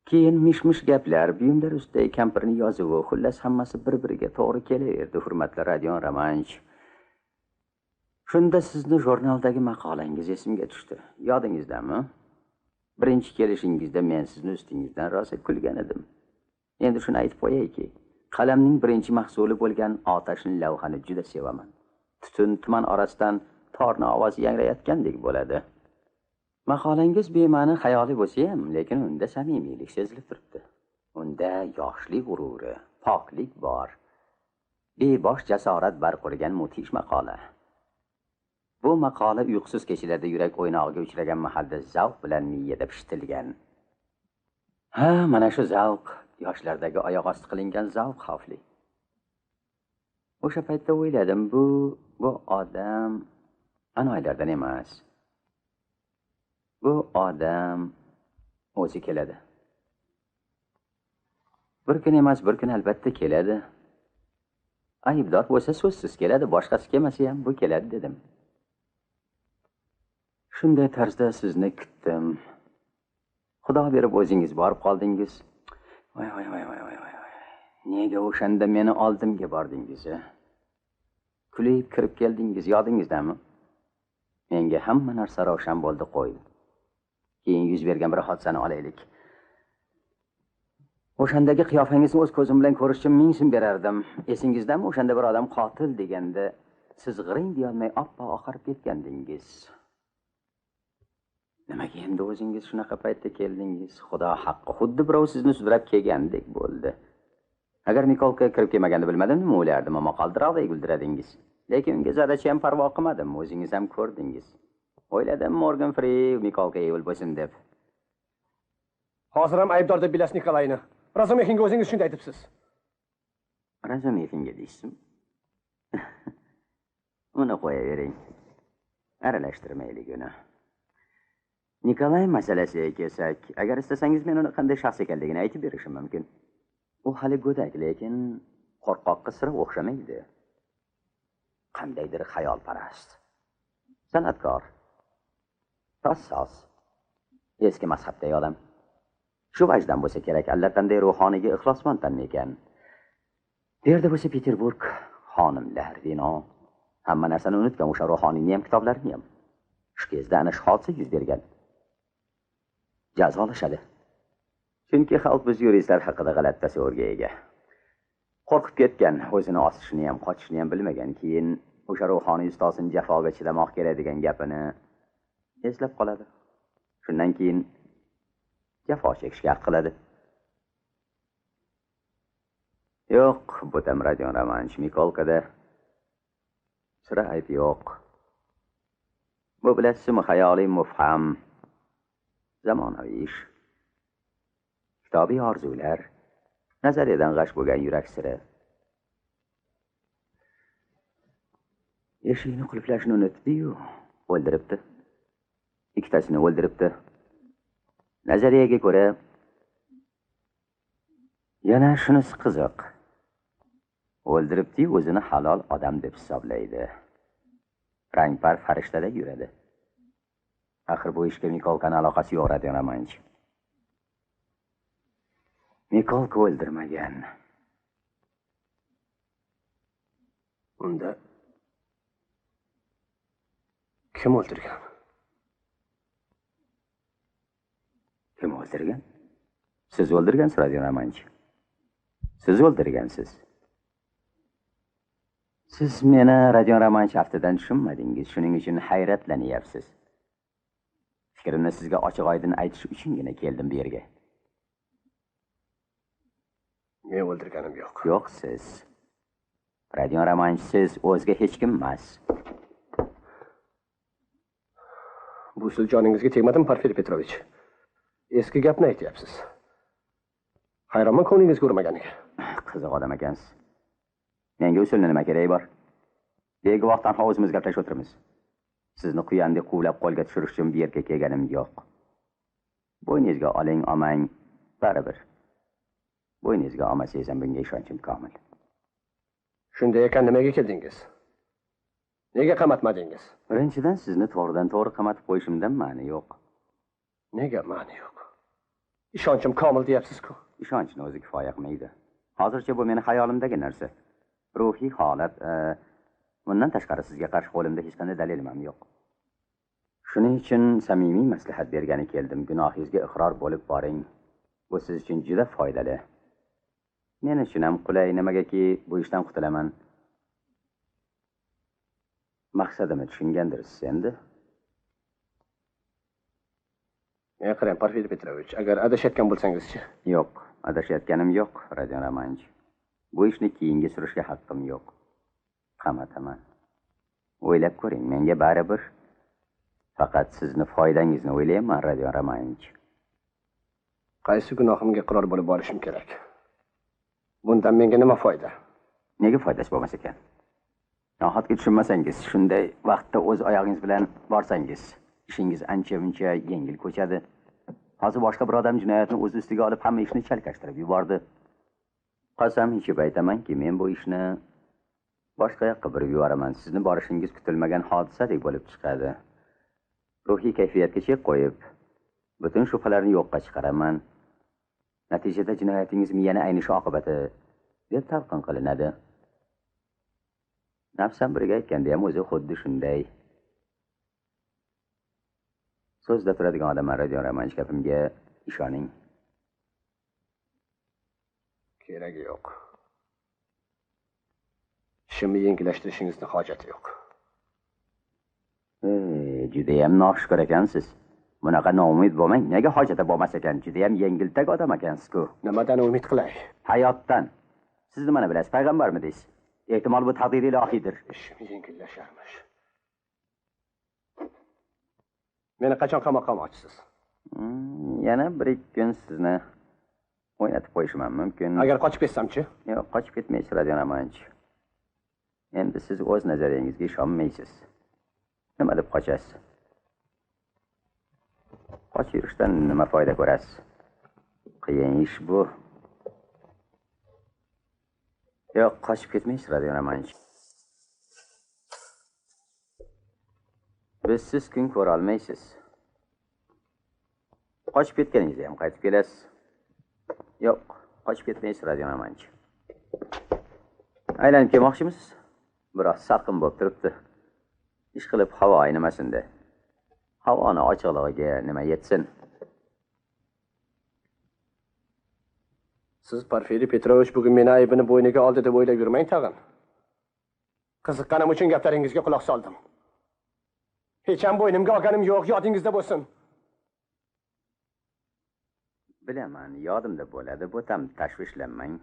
Keyin mish-mish gaplar, buyumlar ustidagi kampirning yozuvi, xullas hammasi bir-biriga to'g'ri kelaverdi, hurmatli Rodion Romanovich. Shunda sizni jurnaldagi maqolangiz esimga tushdi. Yodingizdami? Birinchi kelishingizda men sizni ustingizdan rosa kulgan edim. Endi shuni aytib qo'yayki, qalamning birinchi mahsuli bo'lgan otashli lavhani juda sevaman. Tutun tuman orasidan torna ovozi yangrayotgandek bo'ladi. Maqolangiz bema'ni xayoliy bo'lsa ham, lekin unda samimiylik sezilib turibdi. Unda yoshlik g'ururi, poklik bor. Bebosh jasorat barqurgan mutish maqola. Bu maqola uyqusiz kechalarda yurak o'ynog'iga uchragan mahalda zavq bilan miyada pishitilgan. Ha, mana shu zavq yoshlardagi oyoq osti qilingan zavq xavfli. O'sha paytda o'yladim, bu odam anoylardan emas. Bu odam o'zi keladi. Bir kun emas, bir kun albatta keladi. Aybdor bo'lsa so'zsiz keladi, boshqasi kelmasa ham bu keladi dedim. Shunday tarzda sizni kutdim. Xudo berib o'zingiz borib qoldingiz. Voy. Nega o'shanda meni oldimga bordingiz? Kulib kirib keldingiz, yodingizdami? Menga hamma narsa ravshan bo'ldi, qo'y. Keyin yuz bergan bir hodisani olaylik. O'shandagi qiyofangizni o'z ko'zim bilan ko'rishim ming so'm berardim. Esingizdami, o'shanda bir odam qotil deganda siz g'iring deyolmay oppoq oqarib ketgandingiz. Nimaga endi o'zingiz shunaqa paytda keldingiz? Xudo haqqi, xuddi birov sizni sudrab kelgandek bo'ldi. Agar Mikolka kirib kelmaganda bilmadim nima o'ylardim, ammo qaldiroqday guldiradingiz. Lekin unga zarracha ham parvo qilmadim, o'zingiz ham ko'rdingiz. O'yladim Morgan Free Mikolka yo'l bo'lsin deb. Hozir ham aybdor deb bilasiz Nikolayni. Razumihinga o'zingiz shunday aytibsiz. Razumihinga deysizmi? Uni qo'yavering. Aralashtirmaylik uni. Nikolay masalasiga kelsak, agar istasangiz men uni qanday shaxs ekanligini aytib berishim mumkin. U hali go'dak, lekin qo'rqoqqa sira o'xshamaydi. Qandaydir xayolparast, san'atkor, rassos, eski mazhabdagi odam. Shu vajdan bo'lsa kerak, allaqanday ruhoniyga ixlosmanddan ekan. Bu yerda bo'lsa Peterburg, xonimlar, vino, hamma narsani unutgan o'sha ruhoniyning ham kitoblarini ham. Shu kezda ana shu hodisa yuz bergan. Jazolashadi. Chunki xalq biz yuristlar haqida g'alati tasavvurga ega. Qo'rqib ketgan, o'zini osishni ham, qochishni ham bilmagan, keyin o'sha ruhoniy ustozning jafoga chidamoq kerak degan gapini eslab qoladi. Shundan keyin jafo chekishga haq qiladi. Yo'q, bu tam Rodion Romanovich, Mikolkada sira ayb yo'q. Bu bilasizmi, xayoliy mufham, zamonaviy ish. Kitobiy orzular, nazariyadan g'ash bo'lgan yurak siri. Eshikni qulflashni unutdi-yu, o'ldiribdi. Ikkitasini o'ldiribdi. Nazariyaga ko'ra yana shunisi qiziq. O'ldiribdi-yu, o'zini halol odam deb hisoblaydi. Rangpar farishtada yuradi. Axir bu ishga Mikolkaning aloqasi yo'q, Rodion Romanovich. Mikolka o'ldirmagan. Unda Kim o'ldirgan? Kim o'ldirgan? Siz o'ldirgansiz, Radio Romanch. Siz o'ldirgansiz. Siz meni Radio Romanch aftidan tushunmadingiz. Shuning uchun hayratlanyapsiz. Fikrimni sizga ochiq-oydin aytish uchungina keldim bu yerga. Men o'ldirganim yo'q. Yo'q, siz. Radio Romanch siz o'zga hech kim emas. Bu usul joningizga tegmadimi, Porfiriy Petrovich? Eski gapni aytyapsiz. Hayronman ko'nglingizga urmaganiga. Qiziq odam ekansiz. Menga usulni nima keragi bor? Beguvohdan hovuzimiz gaplashib o'tiramiz. Sizni quyandek quvlab qo'lga tushirish uchun bu yerga kelganim yo'q. Bo'yningizga oling, olmang, baribir. Bo'yningizga olmasangiz ham bunga ishonchim komil. Shunday ekan nimaga keldingiz? Nega qamatmadingiz? Birinchidan sizni to'g'ridan-to'g'ri qamatib qo'yishimdan ma'ni yo'q. Nega ma'ni yo'q? Ishonchim komil deyapsiz-ku. Ishonchni o'zi kifoya qilmaydi. Hozircha bu meni xayolimdagi narsa. Ruhiy holat, bundan tashqari sizga qarshi qo'limda hech qanday dalilim ham yo'q. Shuning uchun samimiy maslahat bergani keldim. Gunohingizga iqror bo'lib boring. Bu siz uchun juda foydali. Men uchun ham qulay, nimagaki bu ishdan qutulaman. Maqsadimni tushungandirsiz endi. Men qarang, Porfiriy Petrovich, agar adashayotgan bo'lsangiz-chi? Yo'q, adashayotganim yo'q, Radio Romanch. Bu ishni keyinga surishga haqqim yo'q. Qamataman. O'ylab ko'ring, menga baribir. Faqat sizni foydangizni o'ylayman, Radio Romanch. Qaysi gunohimga iqror bo'lib borishim kerak? Bundan menga nima foyda? Nega foydasi bo'lmas ekan? Nohotga tushunmasangiz, shunday vaqtda o'z oyog'ingiz bilan borsangiz, ishingiz ancha-muncha yengil ko'chadi. Hozir boshqa bir odam jinoyatni o'z ustiga olib hamma ishni chalkashtirib yubordi. Qasam ichib aytamanki, men bu ishni boshqa yoqqa burib yuboraman. Sizni borishingiz kutilmagan hodisadek bo'lib chiqadi. Ruhiy kayfiyatga chek qo'yib, butun shubhalarni yo'qqa chiqaraman. Natijada jinoyatingiz miyani aynishi oqibati deb talqin qilinadi. Nafsam biriga aytganda ham o'zi xuddi shunday. So'zda turadigan odamlar, Radio Romanch, gapimga ishoning. Keragi yo'q. Ishimni yengillashtirishingizni hojati yo'q. Juda ham noxushkor ekansiz. Bunaqa noumid bo'lmang. Nega hojati bo'lmas ekan? Juda ham yengiltak odam ekansiz-ku. Nimadan umid qilay? Hayotdan. Siz nimani bilasiz? Payg'ambarmidingiz? Ehtimol bu taqdir ilohiydir. Ishim yengillasharmish. Meni qachon qamoqqa olmoqchisiz? Yana 1-2 kun sizni o'ynatib qo'yishim mumkin. Agar qochib ketsam-chi? Yo'q, qochib ketmaysiz, Radio Romanch. Endi siz o'z nazariyangizga ishonmaysiz. Nima deb qochasiz? Qochib yurishdan nima foyda ko'rasiz? Qiyin ish bu. Yo'q, qochib ketmaysiz, Radio Romanch. Biz siz kun ko'ra olmaysiz. Qochib ketganingizda ham qaytib kelasiz. Yo'q, qochib ketmaysiz, Radio Romanch. Aylanib kelmoqchimisiz? Biroz salqin bo'lib turibdi. Ish qilib havo aynimasin-da. Havoni ochiqligiga nima yetsin? Siz Porfiriy Petrovich bugun meni aybini bo'yniga oldi deb o'ylab yurmang tag'in. Qiziqqanim uchun gaplaringizga quloq soldim. Hech ham bo'ynimga olganim yo'q, yodingizda bo'lsin. Bilaman, yodimda bo'ladi, bu tam tashvishlanmang.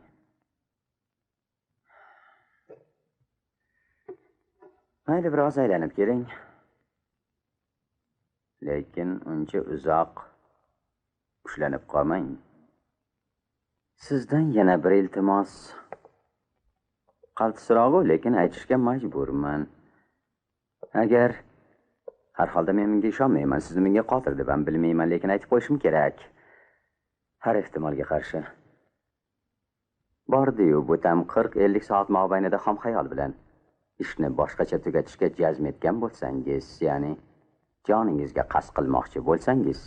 Mayli, biroz aylanib keling. Lekin uncha uzoq ushlanib qolmang. Sizdan yana bir iltimos. Qaltisirog'i, lekin aytishga majburman. Agar har holda men menga ishonmayman, sizni menga qotil deb ham bilmayman, lekin aytib qo'yishim kerak. Har ehtimolga qarshi. Bordi-yu, bu tam 40-50 soat mobaynida xom xayol bilan ishni boshqacha tugatishga jazm etgan bo'lsangiz, ya'ni joningizga qasd qilmoqchi bo'lsangiz,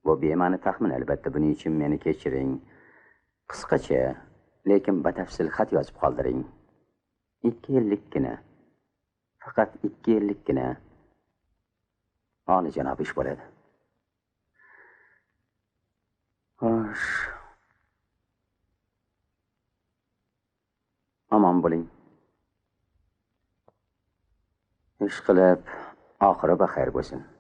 bu bema'ni taxmin albatta. Buning uchun meni kechiring. Qisqacha, lekin batafsil xat yozib qoldiring. 2 yillikkina. Faqat 2 yillikkina. Olijanob ish bo'ladi. Xo'sh. Omon bo'ling. Ish qilib, oxiri baxayr bo'lsin.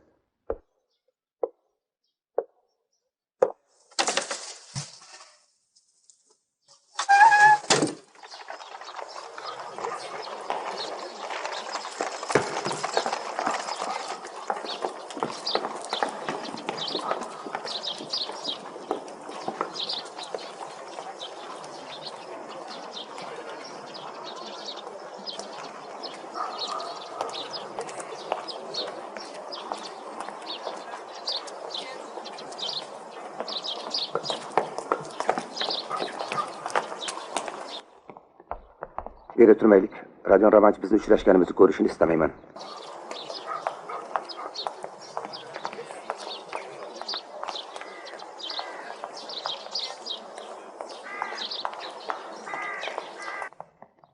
Yerda turmaylik. Radion Romanch bizni uchrashganimizni ko'rishini istamayman.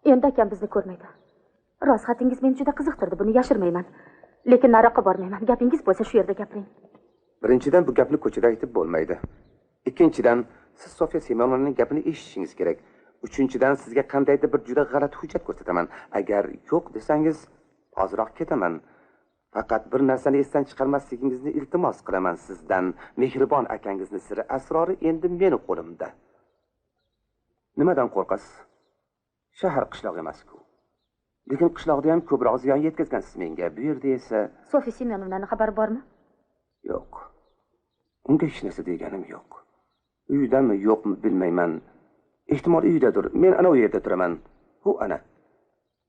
Endi akam bizni ko'rmaydi. Rost xatingiz meni juda qiziqtirdi, buni yashirmayman. Lekin nariroqqa bormayman. Gapingiz bo'lsa shu yerda gapiring. Birinchidan bu gapni ko'chada aytib bo'lmaydi. Ikkinchidan siz Sofiya Semyonovnaning gapini eshitishingiz kerak. Uchinchidan sizga qandaydir bir juda g'alati hujjat ko'rsataman. Agar yo'q desangiz, hozirroq ketaman. Faqat bir narsani esdan chiqarmasligingizni iltimos qilaman sizdan. Mehribon akangizning siri asrori endi meni qo'limda. Nimadan qo'rqasiz? Shahar qishloq emas-ku. Lekin qishloqda ham ko'proq ziyon yetkazgansiz menga. Bu yerda esa Sofiya Semyonovnaning xabari bormi? Yo'q. Unga hech narsa deganim yo'q. Uydami, yo'qmi bilmayman. Ehtimol uydadir. Men ana u yerda turaman. Bu ana.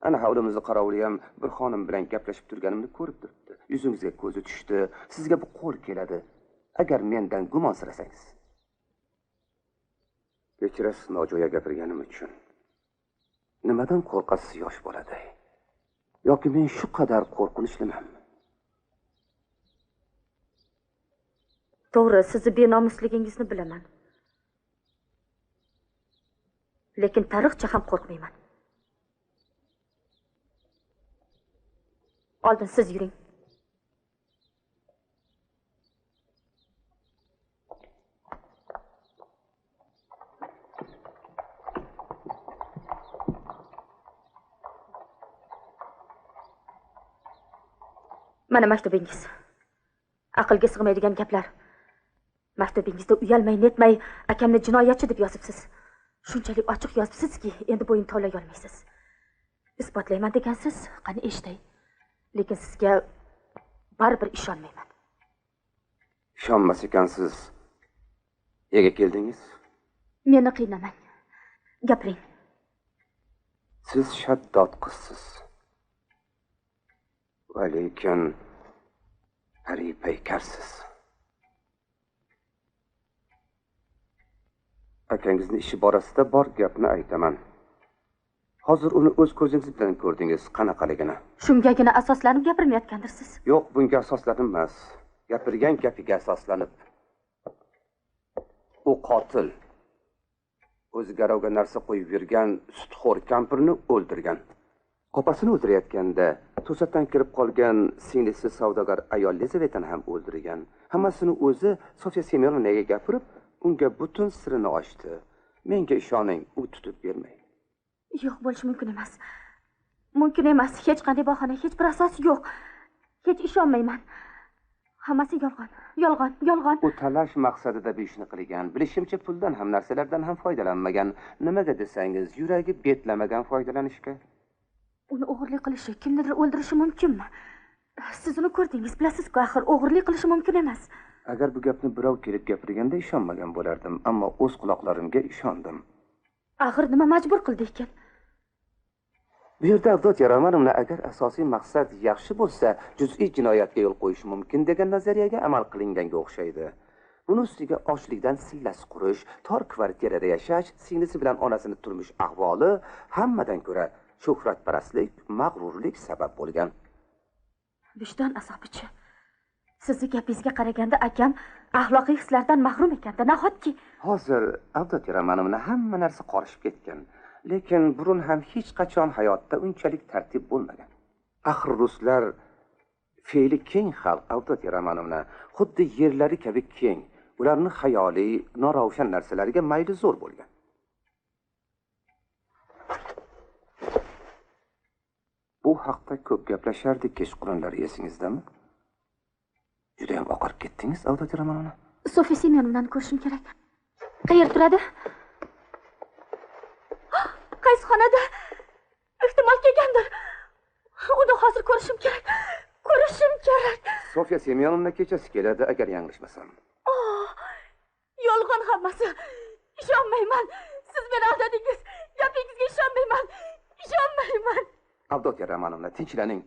Ana hovlimizda qarovuli ham bir xonim bilan gaplashib turganimni ko'rib turibdi. Yuzingizga ko'zi tushdi. Sizga bu qo'l keladi. Agar mendan gumonsirasangiz. Kechirasiz nojo'ya gapirganim uchun. Nimadan qo'rqasiz yosh boladay? Yoki men shu qadar qo'rqinchliman? To'g'ri, sizni benomusligingizni bilaman. Lekin tariqcha ham qo'rqmayman. Oldin siz yuring. Mana maktubingiz. Aqlga sig'maydigan gaplar. Maktubingizda uyalmay, netmay akamni jinoyatchi deb yozibsiz. Shunchalik ochiq yozibsizki, endi bo'yin tovlay olmaysiz. Isbotlayman degansiz, qani eshitay. Lekin sizga baribir ishonmayman. Ishonmas ekansiz. Nega keldingiz? Meni qiynamang. Gapiring. Siz shaddod qizsiz. Va lekin paykarsiz. Akangizning ishi borasida bor gapni aytaman. Hozir uni o'z ko'zingiz bilan ko'rdingiz, qanaqaligini. Shungagina asoslanib gapirmayotgandirsiz. Yo'q, bunga asoslanib emas. Gapirgan gapiga asoslanib. U qotil. O'zi garovga narsa qo'yib yurgan sutxo'r kampirni o'ldirgan. Qopasini o'ldirayotganda to'satdan kirib qolgan singlisi savdogar ayol Lizavetani ham o'ldirgan. Hammasini o'zi Sofiya Semyonovnaga gapirib, unga butun sirini ochdi. Menga ishoning, u tutib bermaydi. Yo'q, bo'lishi mumkin emas. Mumkin emas. Hech qanday bahona, hech bir asos yo'q. Hech ishonmayman. Hammasi yolg'on, yolg'on, yolg'on. U talash maqsadida bu ishni qilgan. Bilishimcha puldan ham, narsalardan ham foydalanmagan. Nimaga desangiz, yuragi betlamagan foydalanishga. Uni o'g'irlik qilishi, kimnidir o'ldirishi mumkinmi? Siz uni ko'rdingiz, bilasiz-ku, axir o'g'irlik qilishi mumkin emas. Agar bu gapni birov kelib gapirganda ishonmagan bo'lardim, ammo o'z quloqlarimga ishondim. Axir nima majbur qildi ekan? Bu yerda Avdotya Romanovna agar asosiy maqsad yaxshi bo'lsa, juz'iy jinoyatga yo'l qo'yish mumkin degan nazariyaga amal qilinganga o'xshaydi. Buni ustiga ochlikdan sillas qurish, tor kvartirada yashash, singlisi bilan onasining turmush ahvoli hammadan ko'ra shuhratparastlik, mag'rurlik sabab bo'lgan. Vijdon azobichi. Sizni gapingizga qaraganda akam axloqiy hislardan mahrum ekanda, nahotki? Hozir Avdotya Romanovna hamma narsa qorishib ketgan. Lekin burun ham hech qachon hayotda unchalik tartib bo'lmagan. Axir ruslar fe'li keng xalq Avdot Romanovna xuddi yerlari kabi keng, ularni xayoliy, noravshan narsalarga mayli zo'r bo'lgan. Bu haqda ko'p gaplashardik kechqurunlari, esingizdami? Juda ham oqarib ketdingiz, Avdot Romanovna. Sofiya Semyonovnani ko'rishim kerak. Qayerda turadi? Qaysi xonada? Ehtimol kelgandir. Uni hozir ko'rishim kerak. Ko'rishim kerak. Sofiya Semyonovna kechasi keladi, agar yanglishmasam. Yolg'on hammasi. Ishonmayman. Siz meni aldadingiz. Gapingizga ishonmayman. Ishonmayman. Avdot Romanovna, tinchlaning.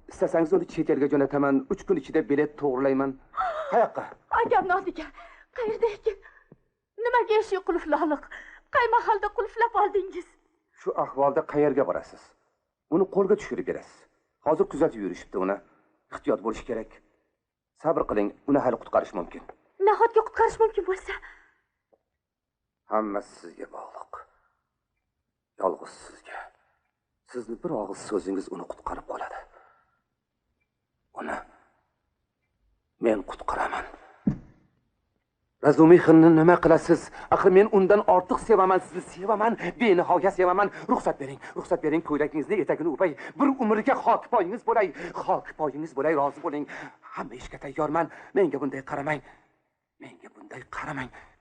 İsterseniz onu chet elga jo'nataman. 3 kun ichida bilet to'g'rilayman. Qayoqqa? Akam nodiga. Qayerda ekan? Nimaga eshik qulflaliq? Qay mahalda qulflab oldingiz? Shu ahvolda qayerga borasiz? Uni qo'lga tushirib berasiz. Hozir kuzatib yurishibdi uni. Ehtiyot bo'lish kerak. Sabr qiling, uni hali qutqarish mumkin. Nahotki qutqarish mumkin bo'lsa? Hammasi sizga bog'liq. Yolg'iz sizga. Sizni bir og'iz so'zingiz uni qutqarib qoladi. Uni men qutqaraman. Razumixinni nima qilasiz? Axir men undan ortiq sevaman, sizni sevaman, benihoya sevaman. Ruxsat bering, ko'ylagingizni, etagini o'pay. Bir umrga xok poyingiz bo'lay. Xok poyingiz bo'lay, rozi bo'ling. Hamma ishga tayyorman. Menga bunday qaramang.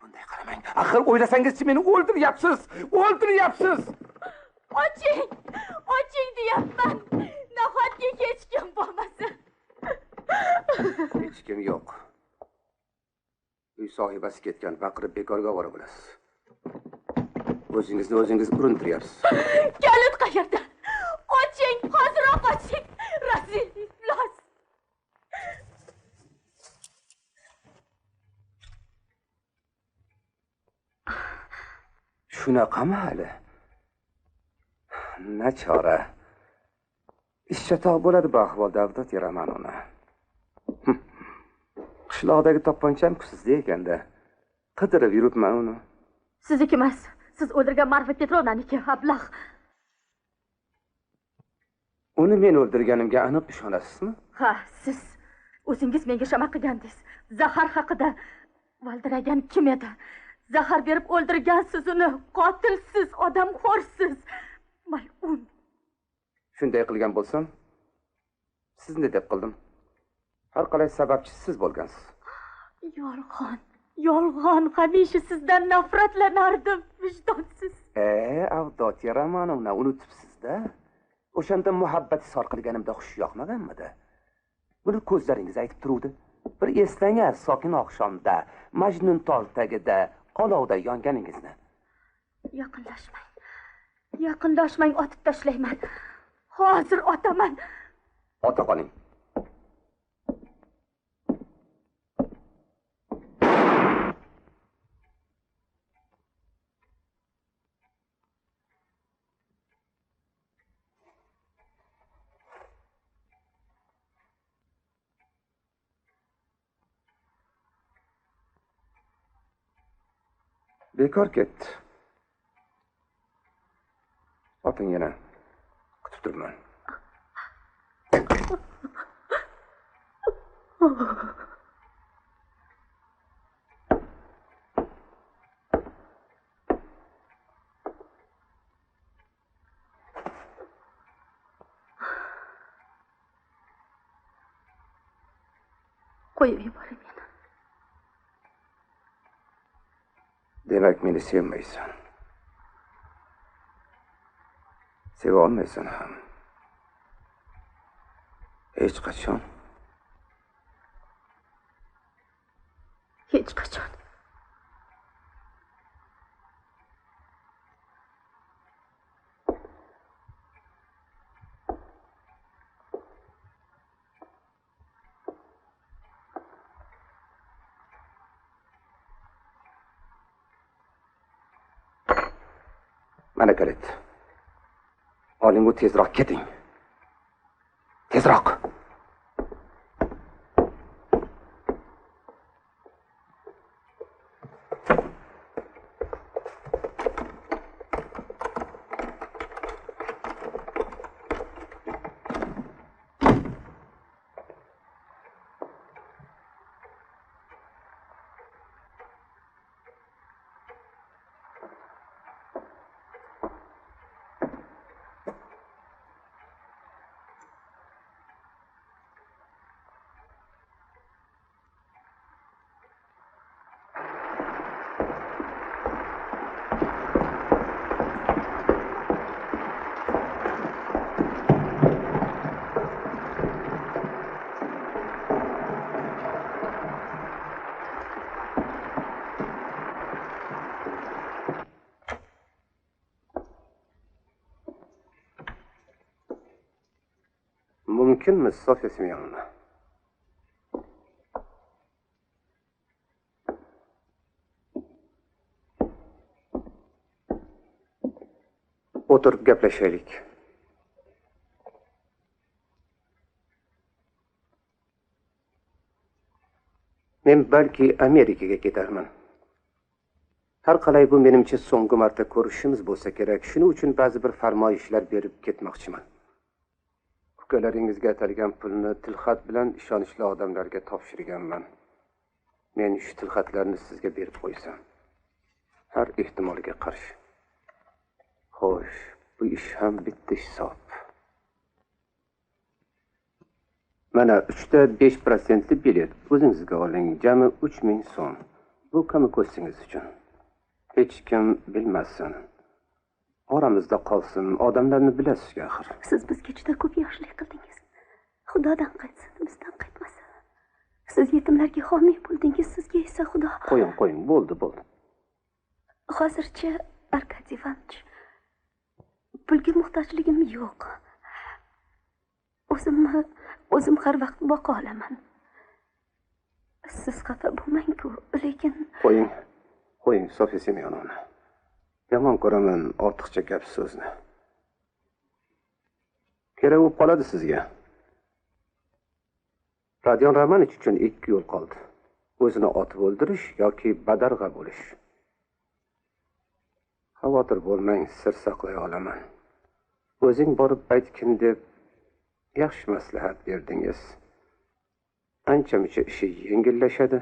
Bunday qaramang. Axir o'ylasangizchi meni o'ldiryapsiz. Oching deyapman. Nahotki hech kim bo'lmasa. Hech kim yo'q. Uy sohibasi ketgan, baqirib bekorga ovora bo'lasiz. O'zingiz urintiryapsiz. Kalit qayerda? Oching, hoziroq oching. Razil iflos. Shunaqami hali? Nachora. Ishchatoq bo'ladi bu ahvolda, Avdot Romanovna. Qishloqdagi topponcham sizda ekanda. Qidirib yuribman uni. Sizniki emas. Siz o'ldirgan Marfa Petrovnaniki, ablah. Uni men o'ldirganimga aniq ishonasizmi? Ha, siz o'zingiz menga shama qilgandingiz. Zahar haqida valdiragan kim edi? Zahar berib o'ldirgansiz uni. Qotilsiz, odamxo'rsiz. Mal'un. Shunday qilgan bo'lsam, sizni deb qildim. Har qalay sababchi siz bo'lgansiz. Yolg'on, hamisha sizdan nafratlanardim, vijdonsiz. Avdot Romanovna, unutibsiz-da. O'shanda muhabbat isor qilganimda xush yoqmaganmidi? Buni ko'zlaringiz aytib turuvdi. Bir eslang, sokin oqshomda, Majnun tol tagida, olovda yonganingizni. Yaqinlashmang, otib tashlayman. Hozir otaman. Ota qoling. Bekor ketdi. Oting yana. Kutib turman. Qo'yib yuboring meni. Demak, meni sevmaysan. Seva olmaysan ham. Hech qachon. Mana kalit. Oling, u tezroq keting. Tezroq. mumkinmi, Sofiya Semyonovna? O'tirib gaplashaylik. Men balki Amerikaga ketarman. Har qalay bu menimcha so'nggi marta ko'rishimiz bo'lsa kerak. Shuning uchun ba'zi bir farmoyishlar berib ketmoqchiman. Ukalaringizga atalgan pulni tilxat bilan ishonchli odamlarga topshirganman. Men shu tilxatlarni sizga berib qo'ysam, har ehtimolga qarshi. Xo'sh, bu ish ham bitta hisob. Mana 3.5% bilet o'zingizga oling, jami 3000 so'm. Bu ko'zingiz uchun. Hech kim bilmasin. Oramizda qolsin, odamlarni bilasiz axir. Siz bizga juda ko'p yaxshilik qildingiz. Xudodan qaytsin, bizdan qaytmasin. Siz yetimlarga homiy bo'ldingiz, sizga esa Xudo. Qo'ying, bo'ldi. Hozircha Arkadiy Ivanovich, pulga muhtojligim yo'q. O'zim har vaqt boqa olaman. Siz xafa bo'lmang-ku, lekin Qo'ying, Sofiya Semyonovna. Yomon ko'raman ortiqcha gap so'zni. Kerak bo'lib qoladi sizga. Rodion Romanovich uchun ikki yo'l qoldi. O'zini otib o'ldirish yoki badarg'a bo'lish. Xavotir bo'lmang, sir saqlay olaman. O'zing borib aytgin deb yaxshi maslahat berdingiz. Ancha-muncha ishi yengillashadi.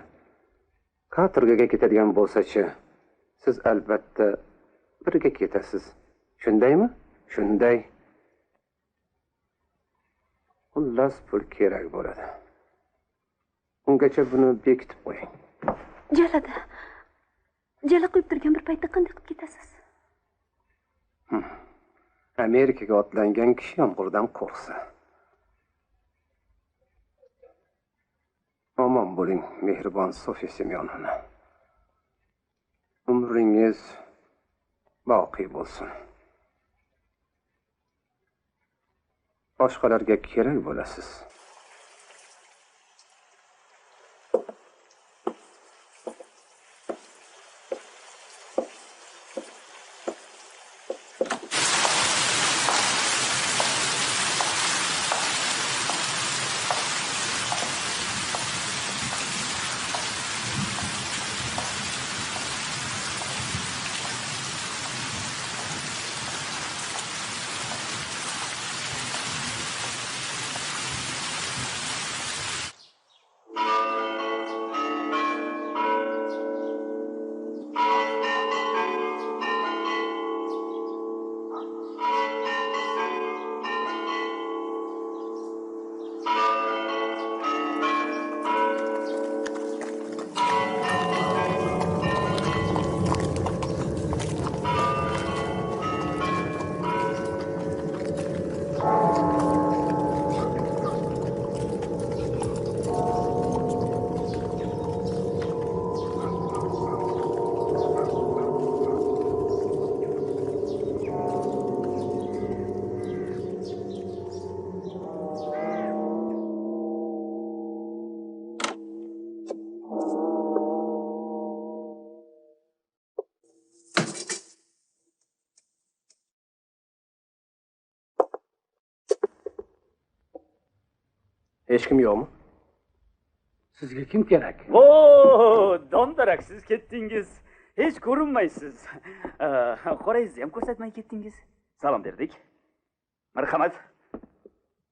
Katorgaga ketadigan bo'lsa-chi, siz albatta birga ketasiz. Shundaymi? Shunday. Xullas pul kerak bo'ladi. Ungacha buni bekitib qo'ying. Jala qo'yib turgan bir paytda qanday qilib ketasiz? Amerikaga otlangan kishi yomg'irdan qo'rqsa. Omon bo'ling, mehribon Sofiya Semyonovna. Umringiz boqiy bo'lsin. Boshqalarga kerak bo'lasiz. Hech kim yo'qmi? Sizga kim kerak? Dondarak siz ketdingiz. Hech ko'rinmaysiz. Qorangizni ham ko'rsatmay ketdingiz. Salom berdik. Marhamat.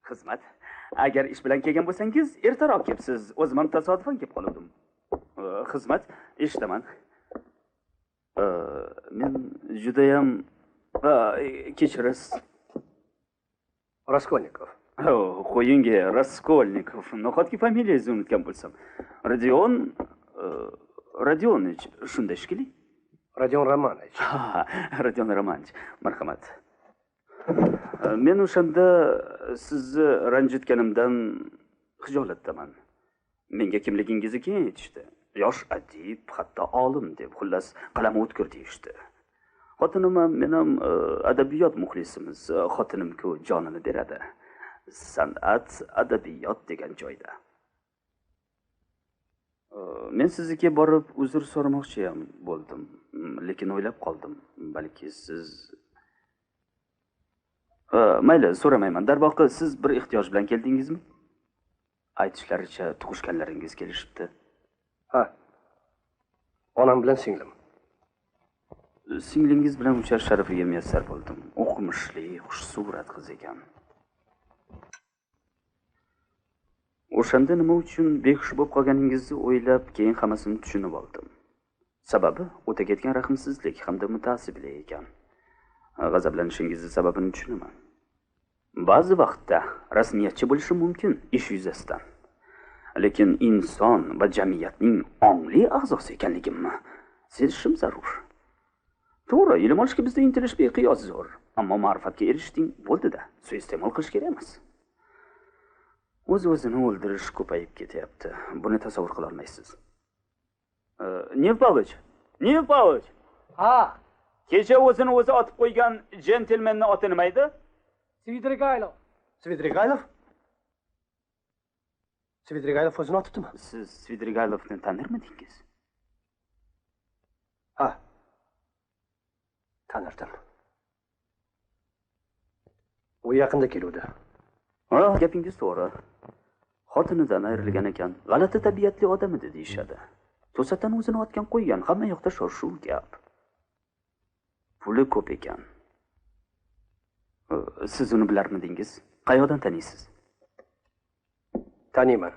Xizmat. Agar ish bilan kelgan bo'lsangiz, ertaroq kelibsiz. O'zim ham tasodifan kelib qoldim. Xizmat, eshitaman. Men juda ham kechirasiz. Raskolnikov. Qo'ying, Raskolnikov. Nahotki familiyangizni unutgan bo'lsam. Radionovich shunday shekilli. Rodion Romanovich. Rodion Romanovich, marhamat. Men o'shanda sizni ranjitganimdan xijolatdaman. Menga kimligingizni keyin aytishdi. Yosh adib, hatto olim deb, xullas qalami o'tkir deyishdi. Xotinim ham, men ham adabiyot muxlisimiz. Xotinim-ku jonini beradi. San'at, adabiyot degan joyda. Men sizga borib uzr so'ramoqchi ham bo'ldim, lekin o'ylab qoldim. Balki siz mayli, so'ramayman. Darvoqe, siz bir ehtiyoj bilan keldingizmi? Aytishlaricha tug'ishganlaringiz kelishibdi. Ha. Onam bilan singlim. Singlingiz bilan uchar sharafiga muyassar bo'ldim. O'qimishli, xushsurat qiz ekan. O'shanda nima uchun behush bo'lib qolganingizni o'ylab, keyin hammasini tushunib oldim. Sababi o'ta ketgan rahmsizlik hamda mutaassiblik ekan. G'azablanishingizni sababini tushunaman. Ba'zi vaqtda rasmiyatchi bo'lishi mumkin ish yuzasidan. Lekin inson va jamiyatning ongli a'zosi ekanligimni sezishim zarur. To'g'ri, ilm olishga bizda intilish beqiyos zo'r, ammo ma'rifatga erishding, bo'ldi-da, suiiste'mol qilish kerak emas. O'z-o'zini o'ldirish ko'payib ketyapti. Buni tasavvur qila olmaysiz. Nev Pavlovich. Ha, Kecha o'zini o'zi otib qo'ygan jentelmenning oti nima edi? Svidrigaylov. Svidrigaylov o'zini otibdimi? Siz Svidrigaylovni tanirmidingiz? Ha. Tanirdim. U yaqinda keluvdi. Ha, gapingiz to'g'ri. Xotinidan ayrilgan ekan, g'alati tabiatli odam edi deyshadi. To'satdan o'zini otgan qo'ygan, hamma yoqda shov-shuv gap. Puli ko'p ekan. Siz uni bilarmidingiz? Qayoqdan taniysiz? Taniyman.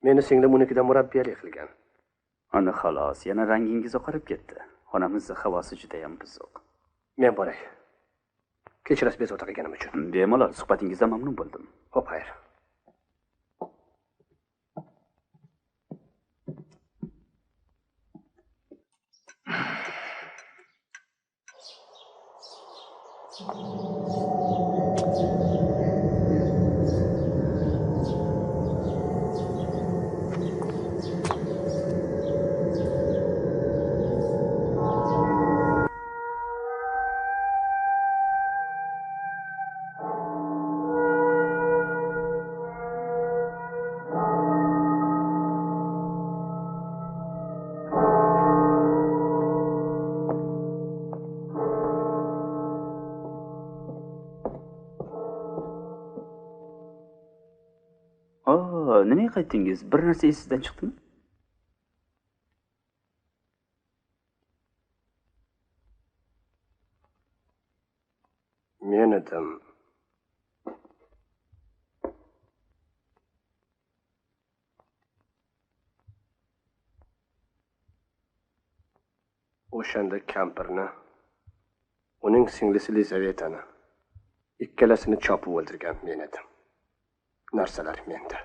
Meni singlim unikidan murabbiyalik qilgan. Ana xolos, yana rangingiz oqarib ketdi. Xonamizning havosi juda ham buzuq. Men boray. Kechirasiz bezovta qilganim uchun. Bemalol, suhbatingizdan mamnun bo'ldim. Xo'p, xayr. Nimaga qaytdingiz? Bir narsa esingizdan chiqdimi? Men edim. O'shanda kampirni, uning singlisi Lizavetani ikkalasini chopib o'ldirgan men edim. Narsalar menda.